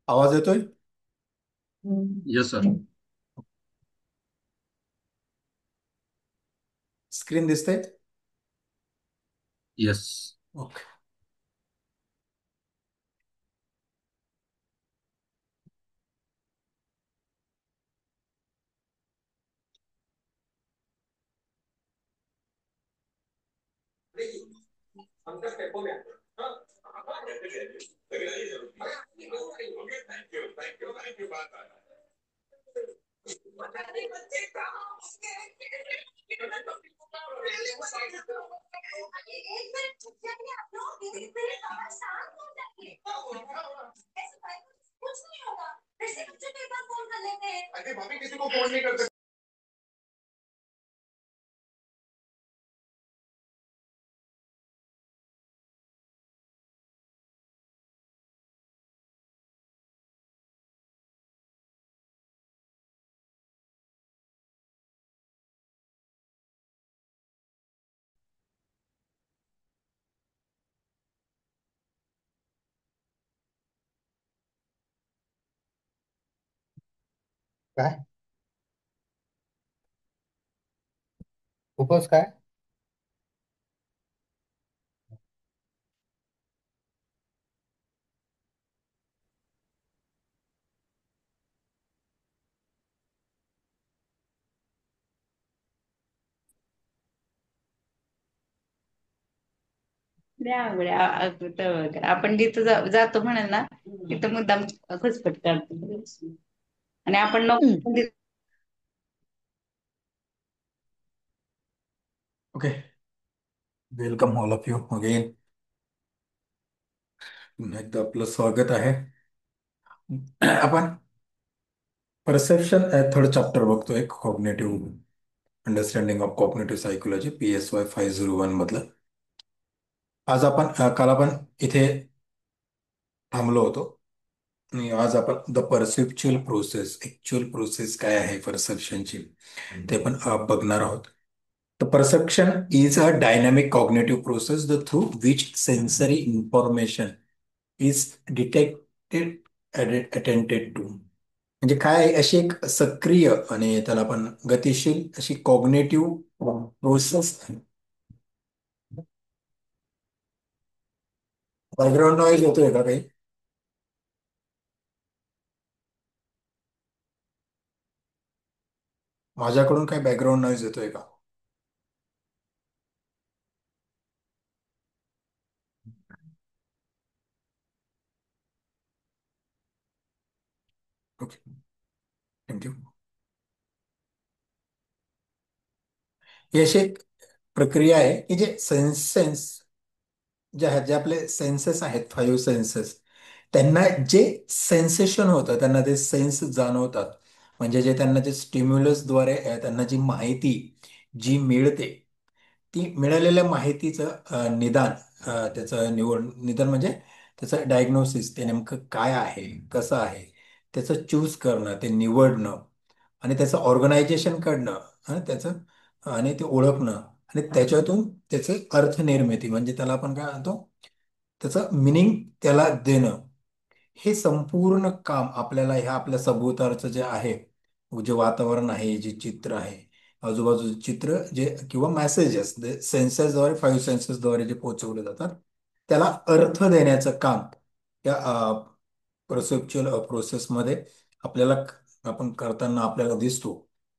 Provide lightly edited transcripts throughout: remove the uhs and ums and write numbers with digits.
आवाज येतोय? Yes sir. Screen दिसते? यस. ओके. काय? खूपच काय? द्या आवड्या आपण जिथं जातो म्हणाल ना तिथं मुद्दाम खचपट करतो आणि आपण नको okay. Welcome all of you again. पुन्हा एकदा आपलं स्वागत आहे. आपण परसेप्शन थर्ड चॅप्टर बघतोय, cognitive understanding of cognitive psychology, PSY 501 मधलं. आज आपण काल आपण इथे थांबलो होतो आणि आज आपण the perceptual process, actual process काय आहे परसेप्शनची, ते पण बघणार आहोत. The perception is a dynamic cognitive process through which sensory information is detected and attended to. म्हणजे काय आहे, अशी एक सक्रिय आणि त्याला आपण गतिशील अशी कॉग्नेटिव्ह प्रोसेस. बॅकग्राऊंड नॉईज होतोय का काही? माझ्याकडून काय बॅकग्राऊंड नॉईज येतोय का? Okay, thank you. ही अशी एक प्रक्रिया आहे की जे सेन्सेस जे आहेत, जे आपले सेन्सेस आहेत, 5 सेन्सेस, त्यांना जे सेन्सेशन होतं, त्यांना ते सेन्स जाणवतात. म्हणजे जे त्यांना जे स्टिम्युलसद्वारे त्यांना जी माहिती जी मिळते, ती मिळालेल्या माहितीचं निदान, त्याचं निदान म्हणजे त्याचं डायग्नोसिस, ते नेमकं काय आहे, कसं आहे, त्याचं चूज करणं, ते निवडणं आणि त्याचं ऑर्गनायझेशन करणं, त्याचं आणि ते ओळखणं आणि त्याच्यातून त्याचं अर्थनिर्मिती म्हणजे त्याला आपण काय म्हणतो, त्याचं मिनिंग त्याला देणं. हे संपूर्ण काम आपल्याला ह्या आपल्या सभोवतालचं जे आहे, जे वातावरण आहे, जे चित्र आहे, आजूबाजूचे चित्र जे किंवा मेसेजेस सेन्सेसद्वारे, 5 सेन्सेसद्वारे जे पोहोचवले जातात, त्याला अर्थ देण्याचं काम या परसेप्च्युअल प्रोसेसमध्ये आपल्याला आपण करताना आपल्याला दिसतो.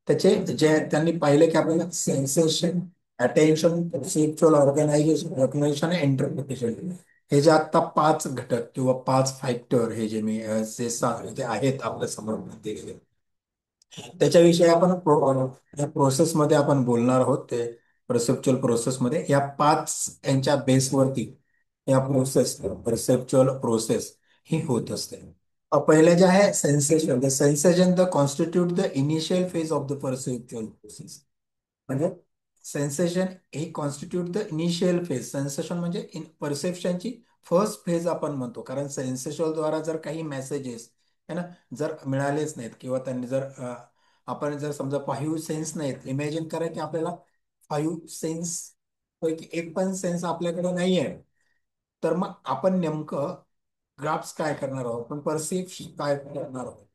त्याचे जे त्यांनी पाहिले की आपल्याला sensation, attention, perceptual organisation, recognition, interpretation, हे जे आता 5 घटक किंवा 5 फॅक्टर, हे जे मी जे आहेत आपल्या समोर दिलेले, त्याच्याविषयी आपण या प्रोसेसमध्ये आपण बोलणार आहोत. ते परसेप्च्युअल प्रोसेसमध्ये या 5 यांच्या बेसवरती या प्रोसेस, परसेप्च्युअल प्रोसेस ही होत असते. पहिलं जे आहे sensation, the sensation the constitute the initial phase of the perceptual process. म्हणजे सेन्सेशन हे constitute the initial phase. Sensation म्हणजे परसेप्शनची फर्स्ट फेज आपण म्हणतो, कारण सेन्सेशन द्वारा जर काही मेसेजेस है ना जर मिळालेच नाहीत किंवा त्यांनी जर आपण जर समजा 5 सेन्स नाहीत, इमॅजिन करा की आपल्याला 5 सेन्स पैकी एक पण सेन्स आपल्याकडे नाही आहे, तर मग आपण नेमकं ग्राफ्स काय करणार आहोत, आपण परसिव्ह काय करणार आहोत.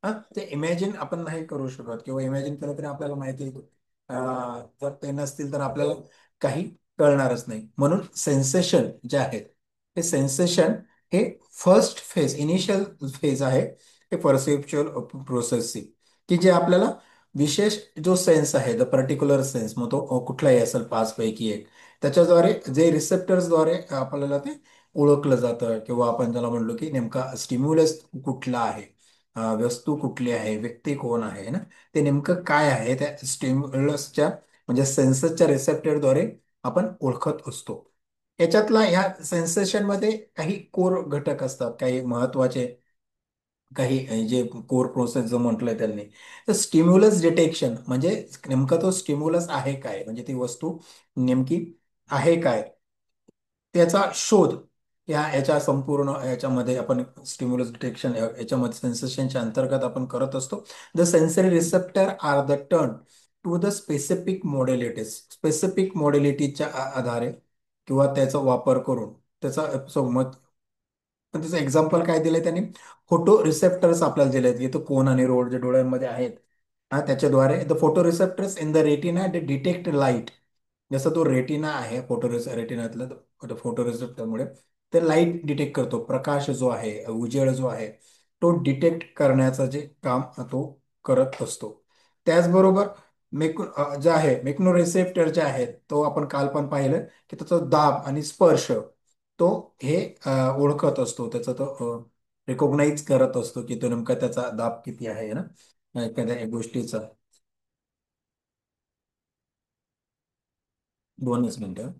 हा, ते इमॅजिन आपण नाही करू शकत, किंवा इमॅजिन केलं तरी आपल्याला माहिती आहे, जर ते नसतील तर आपल्याला काही कळणारच नाही. म्हणून सेन्सेशन जे आहेत, हे सेन्सेशन हे फर्स्ट फेज, इनिशियल फेज आहे हे परसेप्च्युअल प्रोसेसची, की जे आपल्याला विशेष जो सेन्स आहे, द पर्टिक्युलर सेन्स, मग तो कुठलाही असेल पाच पैकी एक, त्याच्याद्वारे जे रिसेप्टर्सद्वारे आपल्याला ते ओळखलं जातं, किंवा आपण ज्याला म्हणलो की नेमका स्टिम्युलस कुठला आहे, वस्तू कुठली आहे, व्यक्ती कोण आहे ना, ते नेमकं काय आहे, त्या स्टिम्युलसच्या म्हणजे सेन्ससच्या रिसेप्टरद्वारे आपण ओळखत असतो. याच्यातला ह्या सेन्सेशन मध्ये काही कोर घटक असतात, काही महत्वाचे, काही जे कोर प्रोसेस जो म्हटलंय त्यांनी. तर स्टिम्युलस डिटेक्शन म्हणजे नेमका तो स्टिम्युलस आहे काय, म्हणजे ती वस्तू नेमकी आहे काय, त्याचा शोध याच्या संपूर्ण याच्यामध्ये आपण स्टिम्युलस डिटेक्शन याच्यामध्ये सेन्सेशनच्या अंतर्गत आपण करत असतो. The sensory receptor are the turn to the specific modalities, specific मॉडेलिटीच्या आधारे किंवा त्याचा वापर करून त्याचा पण त्याचं एक्झाम्पल काय दिलंय त्यांनी, फोटो रिसेप्टर्स आपल्याला दिलेत, की तो कोन आणि रोड जे डोळ्यांमध्ये आहेत, हा, त्याच्याद्वारे the photo receptors in the retina detect light. जसं तो रेटिना आहे, रेटिनातलं फोटो रिसेप्टरमुळे ते लाईट डिटेक्ट करतो, प्रकाश जो आहे, उजेड जो आहे, तो डिटेक्ट करण्याचं जे काम तो करत असतो. त्याचबरोबर जे आहे मेकनो रिसेप्टर जे आहेत, तो आपण काल पण पाहिलं की त्याचा दाब आणि स्पर्श, तो हे ओळखत असतो, त्याचा तो रिकॉग्नाइज करत असतो की तो नेमका त्याचा दाब किती आहे ना, एखाद्या गोष्टीचा. 2च मिनिटं.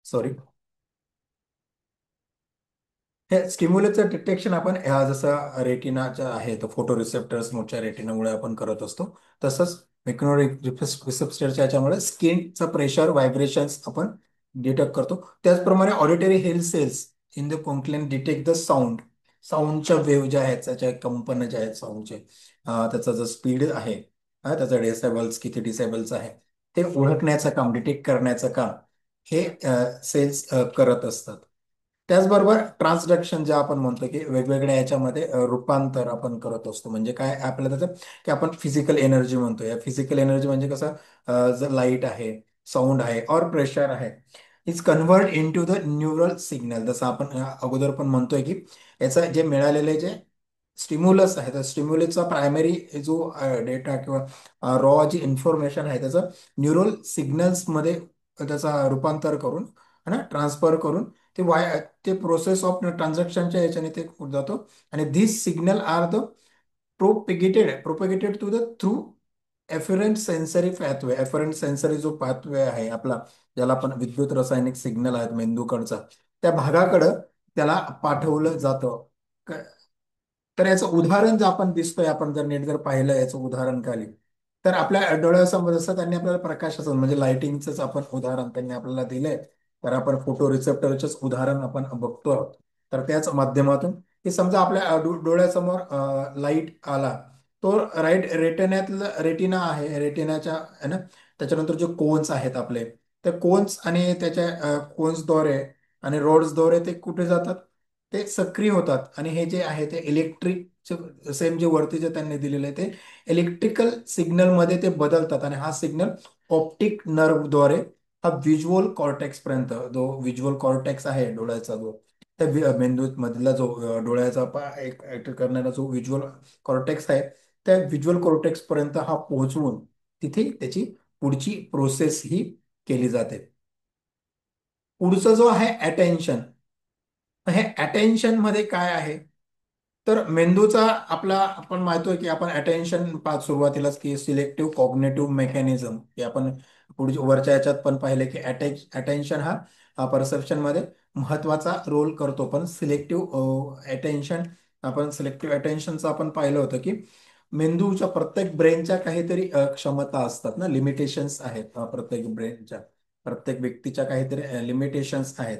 सॉरी. हे स्टिम्युलसचं डिटेक्शन आपण जसं रेटिनाच्या आहे, तर फोटो रिसेप्टर्स मोठ्या रेटिनामुळे आपण करत असतो, तसंच मेकनो रिसेप्टरच्या याच्यामुळे स्किनचं प्रेशर, व्हायब्रेशन्स आपण डिटेक्ट करतो. त्याचप्रमाणे auditory health cells in the कोंकलेन डिटेक्ट द साऊंड, साऊंडच्या वेव्ह ज्या आहेत, त्याच्या कंपन ज्या आहेत साऊंडचे, त्याचा जो स्पीड आहे, त्याचा डेसिबल्स किती डिसेबल्स आहे, ते ओळखण्याचं काम, डिटेक्ट करण्याचं काम हे सेल्स करत असतात. त्याचबरोबर ट्रान्सडक्शन जे आपण म्हणतो की वेगवेगळ्या याच्यामध्ये रूपांतर आपण करत असतो. म्हणजे काय आपल्याला त्याचं, की आपण फिजिकल एनर्जी म्हणतो. या फिजिकल एनर्जी म्हणजे कसं, जर लाईट आहे, साऊंड आहे और प्रेशर आहे, is convert into the neural signal. जसं आपण अगोदर पण म्हणतोय की याचं जे मिळालेले जे स्टिम्युलस आहे, तर स्टिम्युलसचा प्रायमरी जो डेटा किंवा रॉ जी इन्फॉर्मेशन आहे, त्याचं न्यूरल सिग्नल्समध्ये त्याचा रूपांतर करून, है ना, ट्रान्सफर करून ते ते प्रोसेस ऑफ ट्रान्झॅक्शनच्या याच्याने ते जातो. आणि this signal are the propagated to the through afferent sensory pathway. Afferent sensory जो पाथवे आहे आपला, ज्याला आपण विद्युत रासायनिक सिग्नल आहेत मेंदूकडचा, त्या भागाकडं त्याला पाठवलं जातं. क- तर याचं उदाहरण जर आपण दिसतोय, आपण जर नीट जर पाहिलं याचं उदाहरण खाली, तर आपल्या डोळ्यासमोर जसं त्यांनी आपल्याला प्रकाशाचं म्हणजे लाइटिंगचंच आपण उदाहरण त्यांनी आपल्याला दिलंय, तर आपण फोटो रिसेप्टरचंच उदाहरण आपण बघतो आहोत. तर त्याच माध्यमातून की समजा आपल्या डोळ्यासमोर लाईट आला, तो राईट रेटिन्यातलं रेटिना आहे, रेटिनाच्या आहे ना, त्याच्यानंतर जे कोन्स आहेत आपले, ते कोन्स आणि त्याच्या कोन्सद्वारे आणि रोड्सद्वारे ते कुठे जातात, ते सक्रिय होतात आणि हे जे आहे ते इलेक्ट्रिक सेम जे वरती जे त्यांनी दिलेलं आहे ते इलेक्ट्रिकल सिग्नल मध्ये ते बदलतात आणि हा सिग्नल ऑप्टिक नर्वद्वारे हा व्हिज्युअल कॉर्टेक्स पर्यंत, जो व्हिज्युअल कॉर्टेक्स आहे डोळ्याचा, जो त्या मेंदू मधला जो डोळ्याचा एक ऍक्ट करणारा जो व्हिज्युअल कॉर्टेक्स आहे, त्या व्हिज्युअल कॉर्टेक्स पर्यंत हा पोहोचवून तिथे त्याची पुढची प्रोसेस ही केली जाते. पुढचं जो आहे अटेन्शन, हे अटेन्शन मध्ये काय आहे, तर मेंदूचा आपला आपण माहितोय की आपण अटेन्शन पाहत सुरुवातीलाच की सिलेक्टिव्ह कॉग्नेटिव्ह मेकॅनिझम, की आपण पुढे वरच्या याच्यात पण पाहिले की अटेन्शन हा परसेप्शन मध्ये महत्वाचा रोल करतो. पण सिलेक्टिव्ह अटेन्शन, आपण सिलेक्टिव्ह अटेन्शनचं आपण पाहिलं होतं की मेंदूच्या प्रत्येक ब्रेनच्या काहीतरी क्षमता असतात ना, लिमिटेशन्स आहेत प्रत्येक ब्रेनच्या, प्रत्येक व्यक्तीच्या काहीतरी लिमिटेशन्स आहेत.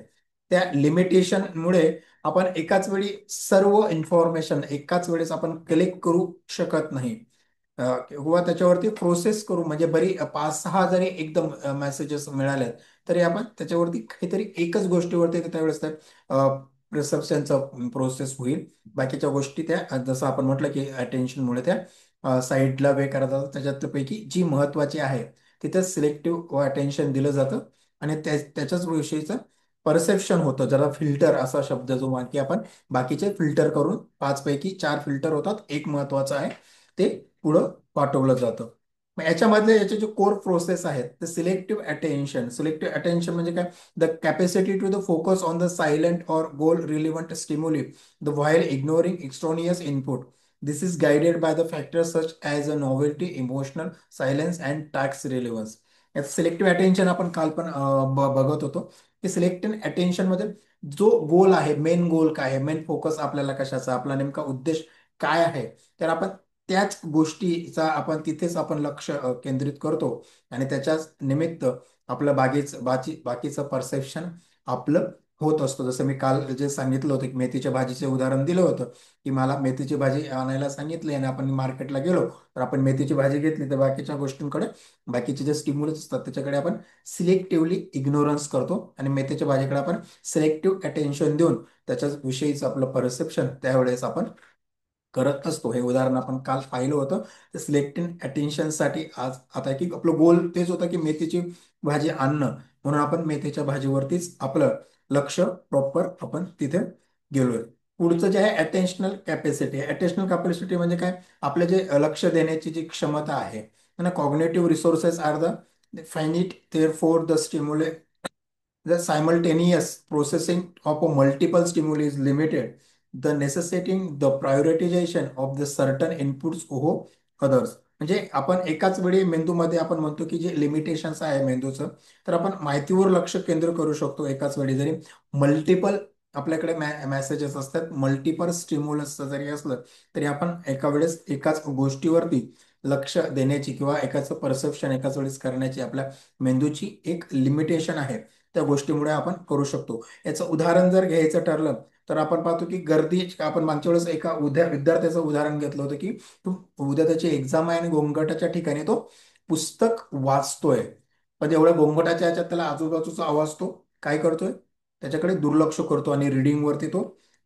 त्या लिमिटेशनमुळे आपण एकाच वेळी सर्व इन्फॉर्मेशन एकाच वेळेस आपण कलेक्ट करू शकत नाही, किंवा त्याच्यावरती प्रोसेस करू म्हणजे बरी 5-6 जरी एकदम मेसेजेस मिळाल्यात तरी आपण त्याच्यावरती काहीतरी एकच गोष्टीवरती त्यावेळेस प्रिसेप्शनचा प्रोसेस होईल. बाकीच्या गोष्टी त्या जसं आपण म्हटलं की अटेन्शनमुळे त्या साईडला वे करतात. त्याच्यातल्यापैकी जी महत्वाची आहे तिथे सिलेक्टिव्ह अटेन्शन दिलं जातं आणि त्याच्याच विषयीचं परसेप्शन होतं. जरा फिल्टर असा शब्द जो की आपण बाकीचे फिल्टर करून 5 पैकी 4 फिल्टर होतात, एक महत्वाचं आहे ते पुढं पाठवलं जातं. मग याच्यामधले याचे जे कोर प्रोसेस आहेत ते सिलेक्टिव्ह अटेन्शन. सिलेक्टिव्ह अटेन्शन म्हणजे काय, the capacity to the focus on the salient or goal relevant stimuli the while ignoring extraneous input. This is guided by the factors such as a novelty, emotional salience and task relevance. Selective attention आपण काल पण बघत होतो की selective attention मध्ये जो गोल आहे, main goal काय आहे, मेन फोकस आपल्याला कशाचा, आपला नेमका उद्देश काय आहे, तर आपण त्याच गोष्टीचा आपण तिथेच आपण लक्ष केंद्रित करतो आणि त्याच्याच निमित्त आपलं बाकीचं परसेप्शन आपलं होत असतो. जसं मी काल जे सांगितलं होतं की मेथीच्या भाजीचे उदाहरण दिलं होतं, की मला मेथीची भाजी आणायला सांगितली आणि आपण मार्केटला गेलो, तर आपण मेथीची भाजी घेतली तर बाकीच्या गोष्टींकडे, बाकीचे जे स्टिम्युलस असतात त्याच्याकडे आपण सिलेक्टिव्हली इग्नोरन्स करतो आणि मेथीच्या भाजीकडे आपण सिलेक्टिव्ह अटेन्शन देऊन त्याच्या विषयीचं आपलं परसेप्शन त्यावेळेस आपण करत असतो. हे उदाहरण आपण काल पाहिलं होतं. तर सिलेक्टिव्ह अटेन्शनसाठी आज आता की आपलं गोल तेच होतं की मेथीची भाजी आणणं, म्हणून आपण मेथीच्या भाजीवरतीच आपलं लक्ष प्रॉपर आपण तिथे गेलोय. पुढचं जे आहे अटेन्शनल कॅपॅसिटी. अटेन्शनल कॅपॅसिटी म्हणजे काय, आपलं जे लक्ष देण्याची जी क्षमता आहे, cognitive resources are the finite there for the stimuli. The simultaneous processing of a multiple stimuli is limited, the necessitating the prioritization of the certain inputs over others. म्हणजे आपण एकाच वेळी मेंदूमध्ये आपण म्हणतो की जे लिमिटेशन्स आहे मेंदूचं, तर आपण माहितीवर लक्ष केंद्र करू शकतो एकाच वेळी. जरी मल्टिपल आपल्याकडे मेसेजेस असतात, मल्टिपल स्टिम्युलस जरी असलं तरी आपण एका वेळेस एकाच गोष्टीवरती लक्ष देण्याची किंवा एकाच परसेप्शन एकाच वेळेस करण्याची आपल्या मेंदूची एक लिमिटेशन आहे. त्या गोष्टीमुळे आपण करू शकतो. याचं उदाहरण जर घ्यायचं ठरलं तर आपण पाहतो की गर्दी, आपण मागच्या वेळेस एका विद्यार्थ्याचं उदाहरण घेतलं होतं की तो उद्या त्याची एक्झाम आहे आणि गोंगाटाच्या ठिकाणी तो पुस्तक वाचतोय, पण एवढ्या गोंगाटाच्या ह्याच्यात त्याला आजूबाजूचा आवाज तो काय करतोय, त्याच्याकडे दुर्लक्ष करतो आणि रिडिंग वरती तो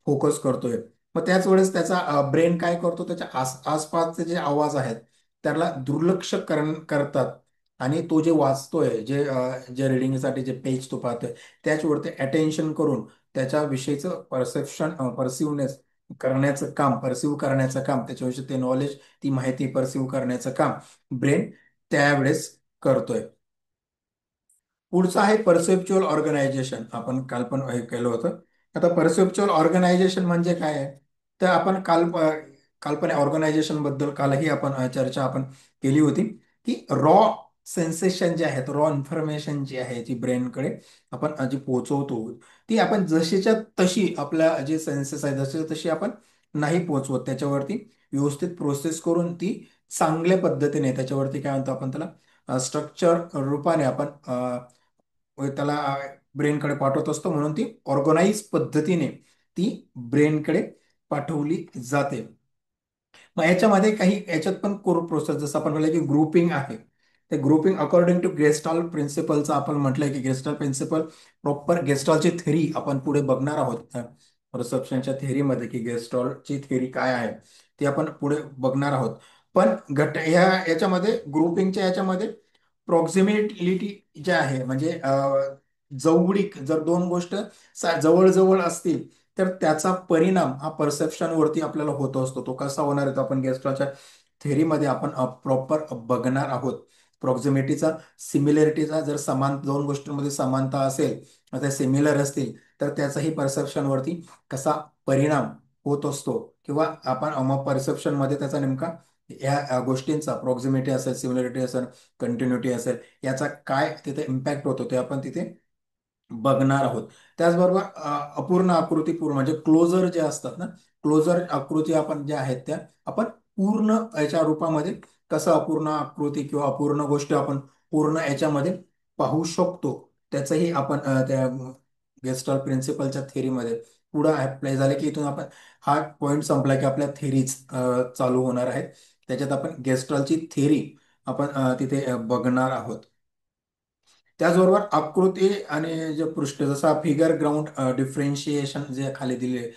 फोकस करतोय. मग त्याच वेळेस त्याचा ब्रेन काय करतो, त्याच्या आसपासचे जे आवाज आहेत त्याला दुर्लक्ष करतात आणि तो जे वाचतोय, जे रिडिंगसाठी जे पेज तो पाहतोय त्याच्यावरती अटेन्शन करून त्याच्याविषयीचं परसेप्शन परसिव्हनेस करण्याचं काम, परसिव्ह करण्याचं काम, त्याच्याविषयी ते नॉलेज, ती माहिती परसिव्ह करण्याचं काम ब्रेन त्यावेळेस करतोय. पुढचं आहे परसेप्च्युअल ऑर्गनायझेशन. आपण काल पण हे केलं होतं. आता परसेप्च्युअल ऑर्गनायझेशन म्हणजे काय आहे, तर आपण काल पण ऑर्गनायझेशन बद्दल कालही आपण चर्चा आपण केली होती की रॉ सेन्सेशन जे आहेत, रॉ इन्फॉर्मेशन जी आहे जी ब्रेनकडे आपण जी पोहोचवतो, ती आपण जशीच्या तशी आपल्या जे सेन्सेस आहेत जशी तशी आपण नाही पोहोचवत, त्याच्यावरती व्यवस्थित प्रोसेस करून ती चांगल्या पद्धतीने त्याच्यावरती काय म्हणतो आपण त्याला स्ट्रक्चर रूपाने आपण त्याला ब्रेनकडे पाठवत असतो, म्हणून ती ऑर्गनाइज पद्धतीने ती ब्रेनकडे पाठवली जाते. मग याच्यामध्ये काही याच्यात पण कोर प्रोसेस जसं आपण म्हटलं की ग्रुपिंग आहे. ते ग्रुपिंग अकॉर्डिंग टू गेस्टॉल प्रिन्सिपलचं आपण म्हटलंय की गेस्टॉल प्रिन्सिपल प्रॉपर गेस्टॉलची थेरी आपण पुढे बघणार आहोत रिसेप्शनच्या थेरीमध्ये, की गेस्टॉलची थेरी काय आहे ती आपण पुढे बघणार आहोत. पण ह्या याच्यामध्ये ग्रुपिंगच्या याच्यामध्ये प्रॉक्झिमिलिटी जे आहे म्हणजे जवळीक, जर दोन गोष्ट जवळ असतील तर त्याचा परिणाम हा परसेप्शनवरती आपल्याला होत असतो. तो कसा होणार आहे तो आपण गेस्ट्रोच्या थेरीमध्ये आपण प्रॉपर बघणार आहोत. प्रॉक्झिमिटीचा, सिमिलॅरिटीचा, जर समान दोन गोष्टींमध्ये समानता असेल, त्या सिमिलर असतील तर त्याचाही परसेप्शनवरती कसा परिणाम होत असतो, किंवा आपण मग परसेप्शनमध्ये त्याचा नेमका या गोष्टींचा प्रॉक्झिमिटी असेल, सिमिलरिटी असेल, कंटिन्युटी असेल, याचा काय तिथे इम्पॅक्ट होतो ते आपण तिथे बघणार आहोत. त्याचबरोबर अपूर्ण आकृती, पूर्ण म्हणजे क्लोजर जे असतात ना, क्लोजर आकृती आपण ज्या आहेत त्या आपण पूर्ण याच्या रूपामध्ये कसं अपूर्ण आकृती किंवा अपूर्ण गोष्ट आपण पूर्ण याच्यामध्ये पाहू शकतो, त्याचंही आपण त्या गेस्टॉल प्रिन्सिपलच्या थेरीमध्ये पुढे अप्लाय झाले, की इथून आपण हा पॉइंट संपला की आपल्या थेरीज चालू होणार आहेत. त्याच्यात आपण गेस्टॉलची थेरी आपण तिथे बघणार आहोत. त्याचबरोबर आकृती आणि जे पृष्ठ, जसा फिगर ग्राउंड डिफरेन्शिएशन जे खाली दिले,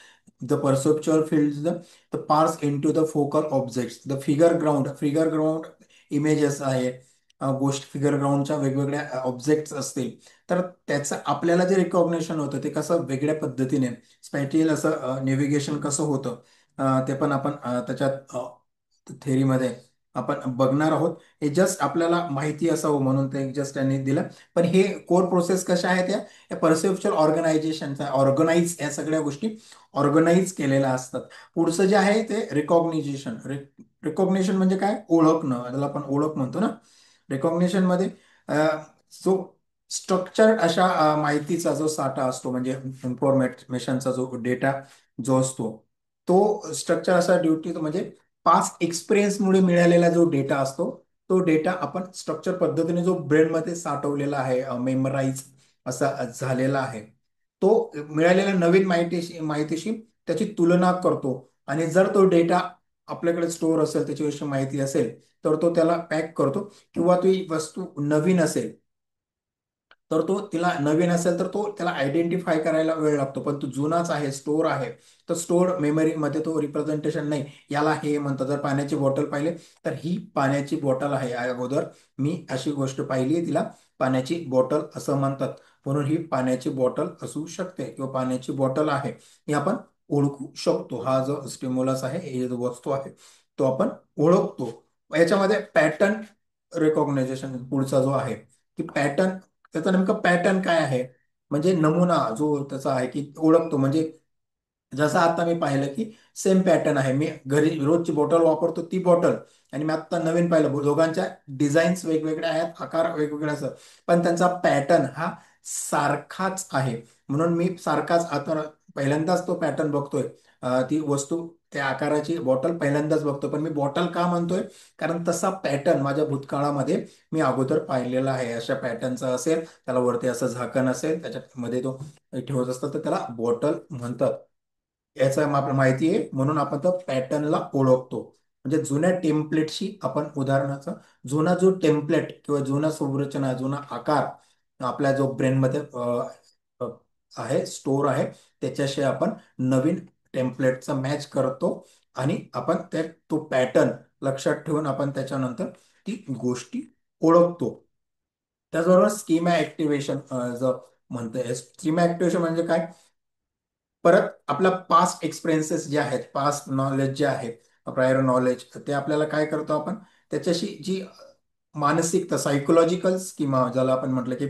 the perceptual field the parse into the focal objects, the figure ground images आहे, गोष्ट फिगर ग्राउंडच्या वेगवेगळ्या ऑब्जेक्ट्स असतील तर त्याचं आपल्याला जे रिकॉग्निशन होतं ते कसं वेगळ्या पद्धतीने स्पॅटियल असं नेव्हिगेशन कसं होतं, ते पण आपण त्याच्यात थेरीमध्ये आपण बघणार आहोत. हे जस्ट आपल्याला माहिती असावं म्हणून ते जस्ट त्यांनी दिलं. पण हे कोर प्रोसेस कशा आहेत या परसेप्च्युअल ऑर्गनायझेशनचा, ऑर्गनाईज या सगळ्या गोष्टी ऑर्गनाईज केलेल्या असतात. पुढचं जे आहे ते रिकॉग्निशन. रिकॉग्निशन म्हणजे काय, ओळखणं, त्याला आपण ओळख म्हणतो ना. रिकॉग्निशन मध्ये जो स्ट्रक्चर्ड अशा माहितीचा जो साठा असतो, म्हणजे इन्फॉर्मेशनचा जो डेटा जो असतो, तो स्ट्रक्चर असा ड्युटी म्हणजे पास्ट एक्सपिरियन्समुळे मिळालेला जो डेटा असतो, तो डेटा आपण स्ट्रक्चर पद्धतीने जो ब्रेनमध्ये साठवलेला आहे, मेमराईज असा झालेला आहे, तो मिळालेल्या नवीन माहितीशी त्याची तुलना करतो. आणि जर तो डेटा आपल्याकडे स्टोअर असेल, त्याच्याविषयी माहिती असेल, तर तो त्याला पॅक करतो. किंवा ती वस्तू नवीन असेल तर तो तिला नवीन असेल तर तो त्याला आयडेंटिफाय करायला वेळ लागतो. पण तो जुनाच आहे, स्टोअर आहे, तर स्टोअर मेमरीमध्ये तो रिप्रेझेंटेशन नाही, याला हे म्हणतात. जर पाण्याची बॉटल पाहिले तर ही पाण्याची बॉटल आहे, अगोदर मी अशी गोष्ट पाहिली, तिला पाण्याची बॉटल असं म्हणतात, म्हणून ही पाण्याची बॉटल असू शकते किंवा पाण्याची बॉटल आहे, हे आपण ओळखू शकतो. हा जो स्टिम्युलस आहे, हे जो वस्तू आहे, तो आपण ओळखतो. याच्यामध्ये पॅटर्न रेकॉग्नायझेशन पुढचा जो आहे, की पॅटर्न, त्याचा नेमका पॅटर्न काय आहे, म्हणजे नमुना जो त्याचा आहे की ओळखतो. म्हणजे जसं आता मी पाहिलं की सेम पॅटर्न आहे, मी घरी रोजची बॉटल वापरतो ती बॉटल, आणि मी आता नवीन पाहिलं दोघांच्या डिझाईन्स वेगवेगळ्या आहेत, आकार वेगवेगळे असतात, पण त्यांचा पॅटर्न हा सारखाच आहे. म्हणून मी सारखाच आता पहिल्यांदाच तो पॅटर्न बघतोय, ती वस्तू त्या आकाराची बॉटल पहिल्यांदाच बघतो. पण मी बॉटल का म्हणतोय, कारण तसा पॅटर्न माझ्या भूतकाळामध्ये मी अगोदर पाहिलेला आहे. अशा पॅटर्नचा असेल, त्याला वरती असं झाकण असेल, त्याच्यामध्ये तो ठेवत असतात, तर त्याला बॉटल म्हणतात. याचा आपल्याला माहिती आहे, म्हणून आपण त्या पॅटर्नला ओळखतो. म्हणजे जुन्या टेम्पलेटशी आपण उदाहरणाचा, जुना जो टेम्पलेट किंवा जुना संरचना, जुना आकार आपल्या जो ब्रेनमध्ये अ, आहे, स्टोअर आहे, त्याच्याशी आपण नवीन टेम्पलेटचा मॅच करतो, आणि आपण तो पॅटर्न लक्षात ठेवून आपण त्याच्यानंतर ती गोष्टी ओळखतो. त्याचबरोबर स्कीमा ऍक्टिव्हेशन जर म्हणतोय, स्कीमा ऍक्टिव्हेशन म्हणजे काय, परत आपला पास्ट एक्सपिरियन्सेस जे आहेत, पास्ट नॉलेज जे आहे, प्रायर नॉलेज, ते आपल्याला काय करतो आपण, त्याच्याशी जी मानसिकता, सायकोलॉजिकल स्कीमा ज्याला आपण म्हटलं की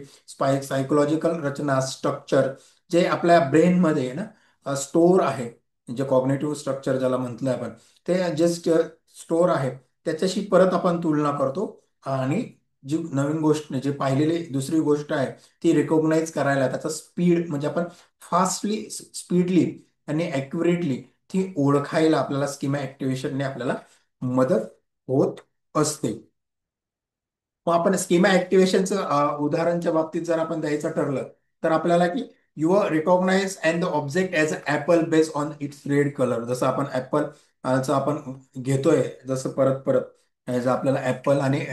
सायकोलॉजिकल रचना, स्ट्रक्चर जे आपल्या ब्रेनमध्ये ना स्टोअर आहे, जे कॉग्नेटिव्ह स्ट्रक्चर ज्याला म्हटलं आपण, ते जे स्टोअर आहे त्याच्याशी परत आपण तुलना करतो. आणि जी नवीन गोष्ट, जी पाहिलेली दुसरी गोष्ट आहे, ती रिकॉग्नाइज करायला त्याचा स्पीड, म्हणजे आपण फास्टली, स्पीडली आणि ॲक्युरेटली ती ओळखायला आपल्याला स्कीमा ऍक्टिव्हेशनने आपल्याला मदत होत असते. मग आपण स्कीमा ऍक्टिव्हेशनचं उदाहरणच्या बाबतीत जर आपण द्यायचं ठरलं, तर आपल्याला की you are recognise and the object as a apple based on its red colour. जसं आपण ॲपल चं आपण घेतोय, जसं परत परत ॲज आपल्याला ॲपल आणि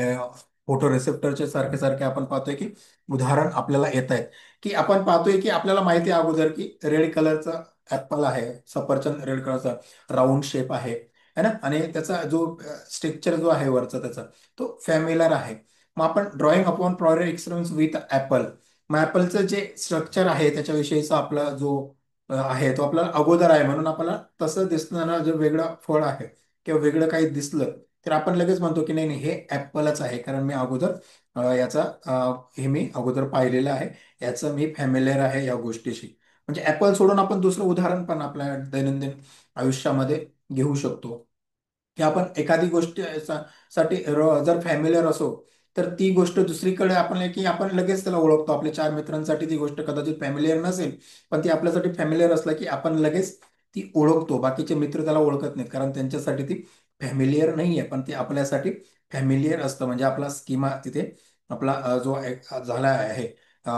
फोटो रिसेप्टरचे सारखे सारखे आपण पाहतोय की उदाहरण आपल्याला येत आहेत. की आपण पाहतोय की आपल्याला माहिती आहे अगोदर की रेड कलरचा ॲपल आहे, सफरचंद रेड कलरचा राऊंड शेप आहे ना, आणि त्याचा जो स्ट्रक्चर जो आहे वरचा त्याचा, तो फॅमिलर आहे. मग आपण drawing upon prior experience with apple, मग ऍपलचं जे स्ट्रक्चर आहे त्याच्याविषयीचा आपला जो आहे तो आपल्याला अगोदर आहे, म्हणून आपल्याला तसं दिसताना जर वेगळं फळ आहे किंवा वेगळं काही दिसलं, तर आपण लगेच म्हणतो की नाही नाही हे ऍपलच आहे, कारण मी अगोदर याचा हे मी अगोदर पाहिलेलं आहे, याचं मी फॅमिलियर आहे या गोष्टीशी. म्हणजे ऍपल सोडून आपण दुसरं उदाहरण पण आपल्या दैनंदिन आयुष्यामध्ये घेऊ शकतो. की आपण एखादी गोष्ट साठी जर फॅमिलियर असो, तर ती गोष्ट दुसरीकडे आपण की आपण लगेच त्याला ओळखतो. आपल्या चार मित्रांसाठी ती गोष्ट कदाचित फॅमिलियर नसेल, पण ती आपल्यासाठी फॅमिलियर असलं की आपण लगेच ती ओळखतो. बाकीचे मित्र त्याला ओळखत नाहीत, कारण त्यांच्यासाठी ती फॅमिलियर नाही आहे, पण ती आपल्यासाठी फॅमिलियर असतं. म्हणजे आपला स्कीमा तिथे आपला जो झाला आहे, अ,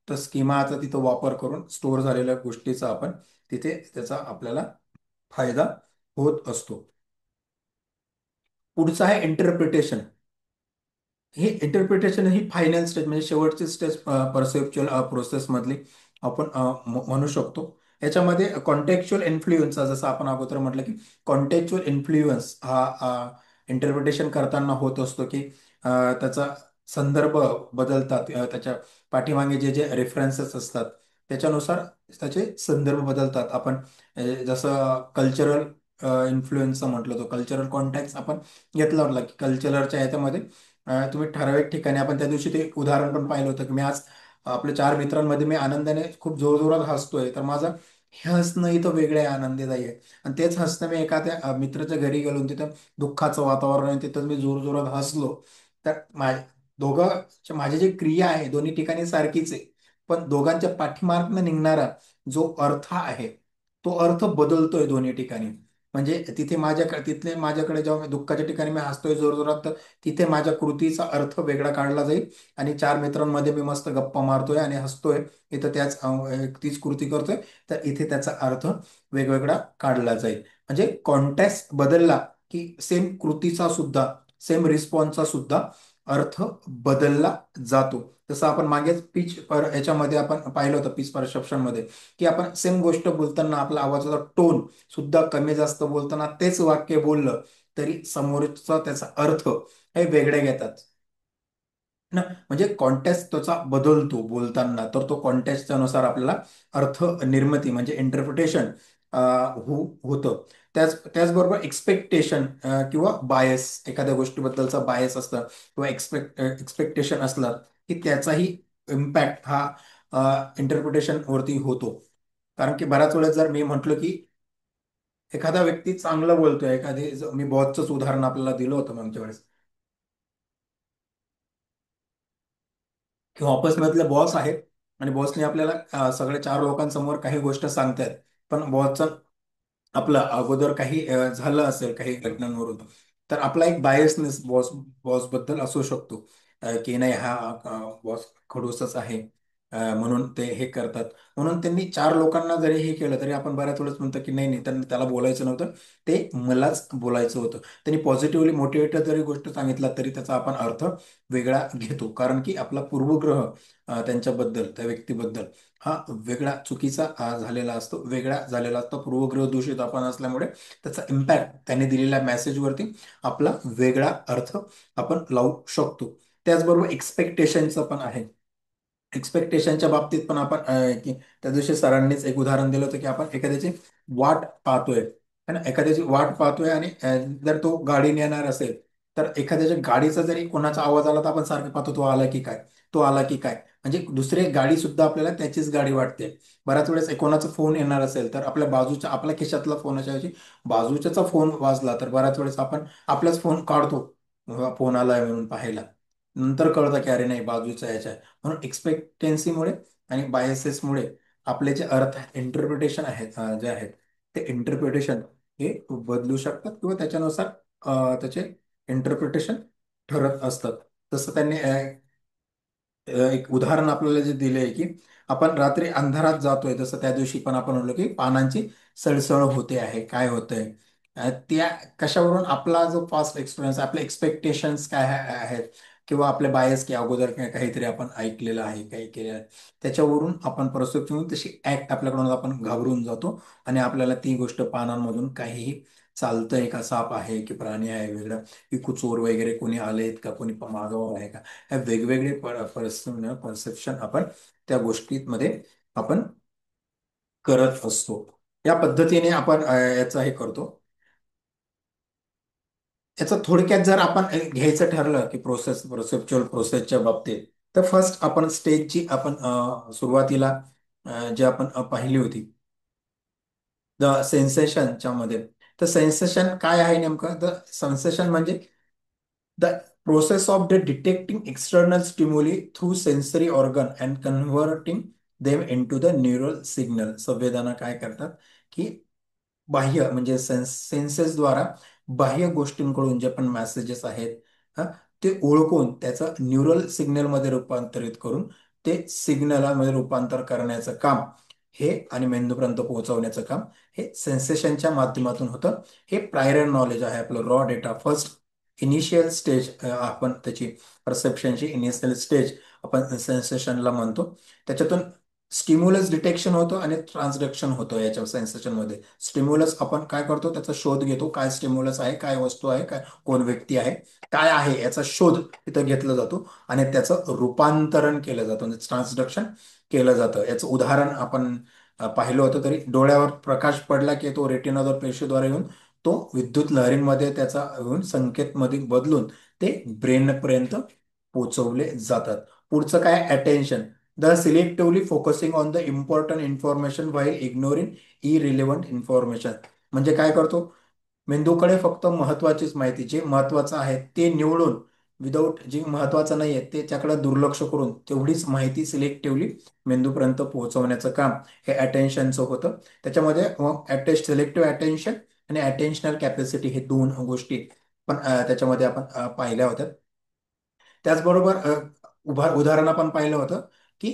तर स्कीमाचा तिथं वापर करून स्टोअर झालेल्या गोष्टीचा आपण तिथे त्याचा आपल्याला फायदा होत असतो. पुढचं आहे इंटरप्रिटेशन. ही इंटरप्रिटेशन ही फायनल स्टेज म्हणजे शेवटची स्टेज परसेप्च्युअल प्रोसेस मधली आपण म्हणू शकतो. याच्यामध्ये कॉन्टेक्च्युअल इन्फ्लुएन्स, जसं आपण अगोदर म्हटलं की कॉन्टेक्च्युअल इन्फ्लुएन्स हा इंटरप्रिटेशन करताना होत असतो की त्याचा संदर्भ बदलतात, त्याच्या पाठीमागे जे जे रेफरन्सेस असतात त्याच्यानुसार त्याचे संदर्भ बदलतात. आपण जसं कल्चरल इन्फ्लुएन्सचं म्हटलं, तो कल्चरल कॉन्टॅक्ट आपण घेतला होता की कल्चरच्या ह्याच्यामध्ये तुम्ही ठराविक ठिकाणी, आपण त्या दिवशी ते एक उदाहरण पण पाहिलं होतं की मी आज आपल्या चार मित्रांमध्ये मी आनंदाने खूप जोरजोरात हसतोय, तर माझं हे हसणं इथं वेगळं आहे, आनंदीदायी आहे. आणि तेच हसणं मी एखाद्या मित्राच्या घरी गेलो आणि तिथं दुःखाचं वातावरण आहे, तिथं मी जोरजोरात हसलो, तर दोघं माझी जी क्रिया आहे दोन्ही ठिकाणी सारखीच आहे, पण दोघांच्या पाठीमागनं निघणारा जो अर्थ आहे, तो अर्थ बदलतोय दोन्ही ठिकाणी. म्हणजे तिथले माझ्याकडे जेव्हा मी दुःखाच्या ठिकाणी मी हसतोय जोरजोरात, तिथे माझ्या कृतीचा अर्थ वेगळा काढला जाईल. आणि चार मित्रांमध्ये मी मस्त गप्पा मारतोय आणि हसतोय, इथं तीच कृती करतोय, तर इथे त्याचा अर्थ वेगवेगळा काढला जाईल. म्हणजे कॉन्टेक्स्ट बदलला की सेम कृतीचा सुद्धा, सेम रिस्पॉन्सचा सुद्धा अर्थ बदलला जातो. जसं आपण मागेच याच्यामध्ये आपण पाहिलं होतं पीच परसेप्शन मध्ये, की आपण सेम गोष्ट बोलताना आपला आवाजाचा टोन सुद्धा कमी जास्त बोलताना तेच वाक्य बोललं तरी समोरचा त्याचा अर्थ हे वेगळे घेतात ना. म्हणजे कॉन्टेक्स्ट त्याचा बदलतो बोलताना, तर तो कॉन्टेक्स्टच्या नुसार आपल्याला अर्थ निर्मिती म्हणजे इंटरप्रिटेशन होतं. त्याचबरोबर एक्सपेक्टेशन किंवा बायस, एखाद्या गोष्टीबद्दलचा बायस असतं किंवा एक्सपेक्टेशन असलं की त्याचाही इम्पॅक्ट हा इंटरप्रिटेशन वरती होतो. कारण की बऱ्याच वेळेस जर मी म्हटलं की एखादा व्यक्ती चांगलं बोलतोय, मी बॉसचंच उदाहरण आपल्याला दिलं होतं मागच्या वेळेस, किंवा ऑफिसमधले बॉस आहेत आणि बॉसने आपल्याला सगळ्या चार लोकांसमोर काही गोष्ट सांगतायत, पण बॉसचं आपलं अगोदर काही झालं असेल काही घटनांवरून, तर आपला एक बायसनेस बॉस बद्दल असू शकतो, की नाही हा बॉस खडूसच आहे, म्हणून ते हे करतात. म्हणून त्यांनी चार लोकांना जरी हे केलं तरी आपण बऱ्याच वेळेस म्हणतो की नाही नाही, त्यांना त्याला बोलायचं नव्हतं, ते मलाच बोलायचं होतं. त्यांनी पॉझिटिव्हली मोटिवेटेड जरी गोष्ट सांगितला तरी त्याचा आपण अर्थ वेगळा घेतो, कारण की आपला पूर्वग्रह त्यांच्याबद्दल, त्या व्यक्तीबद्दल हा वेगळा चुकीचा झालेला असतो, वेगळा झालेला असतो. पूर्वग्रह दूषित आपण असल्यामुळे त्याचा इम्पॅक्ट त्याने दिलेल्या मेसेजवरती आपला वेगळा अर्थ आपण लावू शकतो. त्याचबरोबर एक्सपेक्टेशनचं पण आहे. एक्सपेक्टेशनच्या बाबतीत पण आपण की त्या दिवशी सरांनीच एक उदाहरण दिलं होतं की आपण एखाद्याची वाट पाहतोय है ना, एखाद्याची वाट पाहतोय आणि जर तो गाडी नेणार असेल, तर एखाद्याच्या गाडीचा जरी कोणाचा आवाज आला तर आपण सारखं पाहतो तो आला की काय, तो आला की काय. म्हणजे दुसरी एक गाडी सुद्धा आपल्याला त्याचीच गाडी वाटते. बऱ्याच वेळेस कोणाचा फोन येणार असेल तर आपल्या बाजूच्या, आपल्या खिशातला फोनाच्या ऐवजी बाजूच्याचा फोन वाजला तर बऱ्याच वेळेस आपण आपलाच फोन काढतो, फोन आलाय म्हणून पाहायला. नंतर कळतं की अरे नाही बाजूचा याच्या आहे. म्हणून एक्सपेक्टेन्सीमुळे आणि बायसेसमुळे आपले जे अर्थ इंटरप्रिटेशन आहेत, जे आहेत ते इंटरप्रिटेशन हे बदलू शकतात किंवा त्याच्यानुसार त्याचे इंटरप्रिटेशन ठरत असतात. जसं त्यांनी एक उदाहरण आपल्याला जे दिले की आपण रात्री अंधारात जातोय, जसं त्या दिवशी पण आपण म्हणलो की पानांची सळसळ होते आहे, काय होतंय त्या कशावरून, आपला जो पास्ट एक्सपिरियन्स, आपले एक्सपेक्टेशन्स काय आहेत, किंवा आपले बायस की अगोदर काहीतरी आपण ऐकलेलं आहे, काही केलेलं आहे, त्याच्यावरून आपण परस्पेक्टिव्ह तशी ऍक्ट आपल्याकडून आपण घाबरून जातो, आणि आपल्याला ती गोष्ट पानांमधून काहीही चालतंय का, साप आहे की प्राणी आहे वेगळं, की कुचोर वगैरे कोणी आलेत का, कोणी मागावर आहे का, ह्या वेगवेगळे परसेप्शन आपण त्या गोष्टीमध्ये आपण करत असतो. या पद्धतीने आपण याचा हे करतो. याचं थोडक्यात जर आपण घ्यायचं ठरलं की प्रोसेप्च्युअल प्रोसेसच्या बाबतीत, तर फर्स्ट आपण स्टेजची आपण सुरुवातीला जी आपण पाहिली होती द सेन्सेशनच्या मध्ये. तर सेन्सेशन काय आहे नेमकं? द सेन्सेशन म्हणजे the process of the detecting external stimuli through sensory organ and converting them into the neural signal. संवेदना काय करतात की बाह्य म्हणजे सेन्सेसद्वारा बाह्य गोष्टींकडून जे पण मेसेजेस आहेत, हा, ते ओळखून त्याचं न्यूरल सिग्नलमध्ये रूपांतरित करून ते सिग्नलमध्ये रूपांतर करण्याचं काम हे, आणि मेंदूपर्यंत पोहोचवण्याचं काम हे सेन्सेशनच्या माध्यमातून होतं. हे प्रायर नॉलेज आहे, आपलं raw data. First initial stage आपण त्याची परसेप्शनची इनिशियल स्टेज आपण सेन्सेशनला म्हणतो. त्याच्यातून स्टिम्युलस डिटेक्शन होतं आणि ट्रान्सडक्शन होतं. याच्या सेन्सेशन मध्ये स्टिम्युलस आपण काय करतो, त्याचा शोध घेतो, काय स्टिम्युलस आहे, काय वस्तू आहे, काय कोण व्यक्ती आहे, काय आहे याचा शोध तिथं घेतला जातो, आणि त्याचं रूपांतरण केलं जातं, म्हणजे ट्रान्सडक्शन केलं जातं. याचं उदाहरण आपण पाहिलं होतं. तरी डोळ्यावर प्रकाश पडला की तो रेटिनाद्वारे पेशीद्वारे येऊन तो विद्युत लहरींमध्ये त्याचा येऊन संकेतमध्ये बदलून ते ब्रेनपर्यंत पोचवले जातात. पुढचं काय, attention. The selectively focusing on the important information while ignoring irrelevant information. म्हणजे काय करतो, मेंदूकडे फक्त महत्वाचीच माहिती, जे महत्वाचं आहे ते निवडून, विदाऊट जे महत्वाचं नाही आहे त्याच्याकडे दुर्लक्ष करून तेवढीच माहिती सिलेक्टिव्हली मेंदूपर्यंत पोहोचवण्याचं काम हे अटेन्शनचं होतं. त्याच्यामध्ये सिलेक्टिव्ह अटेन्शन आणि अटेन्शनल कॅपॅसिटी हे दोन गोष्टी पण त्याच्यामध्ये आपण पाहिल्या होत्या. त्याचबरोबर उदाहरण आपण पाहिलं होतं की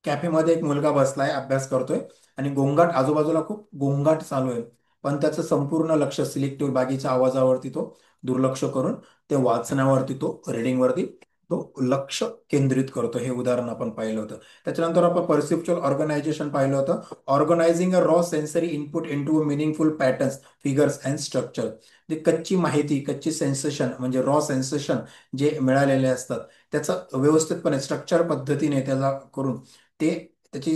कॅफेमध्ये एक मुलगा बसलाय, अभ्यास करतोय, आणि गोंगाट आजूबाजूला खूप गोंगाट चालू आहे, पण त्याचं संपूर्ण लक्ष सिलेक्टिव्ह बागीच्या आवाजावरती तो दुर्लक्ष करून ते वाचण्यावरती, तो रिडिंगवरती तो लक्ष केंद्रित करतो. हे उदाहरण आपण पाहिलं होतं. त्याच्यानंतर आपण परसेप्च्युअल ऑर्गनायझेशन पाहिलं होतं. Organising a raw sensory input into meaningful patterns, figures and structure. जे कच्ची माहिती, कच्ची सेन्सेशन म्हणजे रॉ सेन्सेशन जे मिळालेले असतात, त्याचं व्यवस्थितपणे स्ट्रक्चर पद्धतीने त्याला करून ते त्याची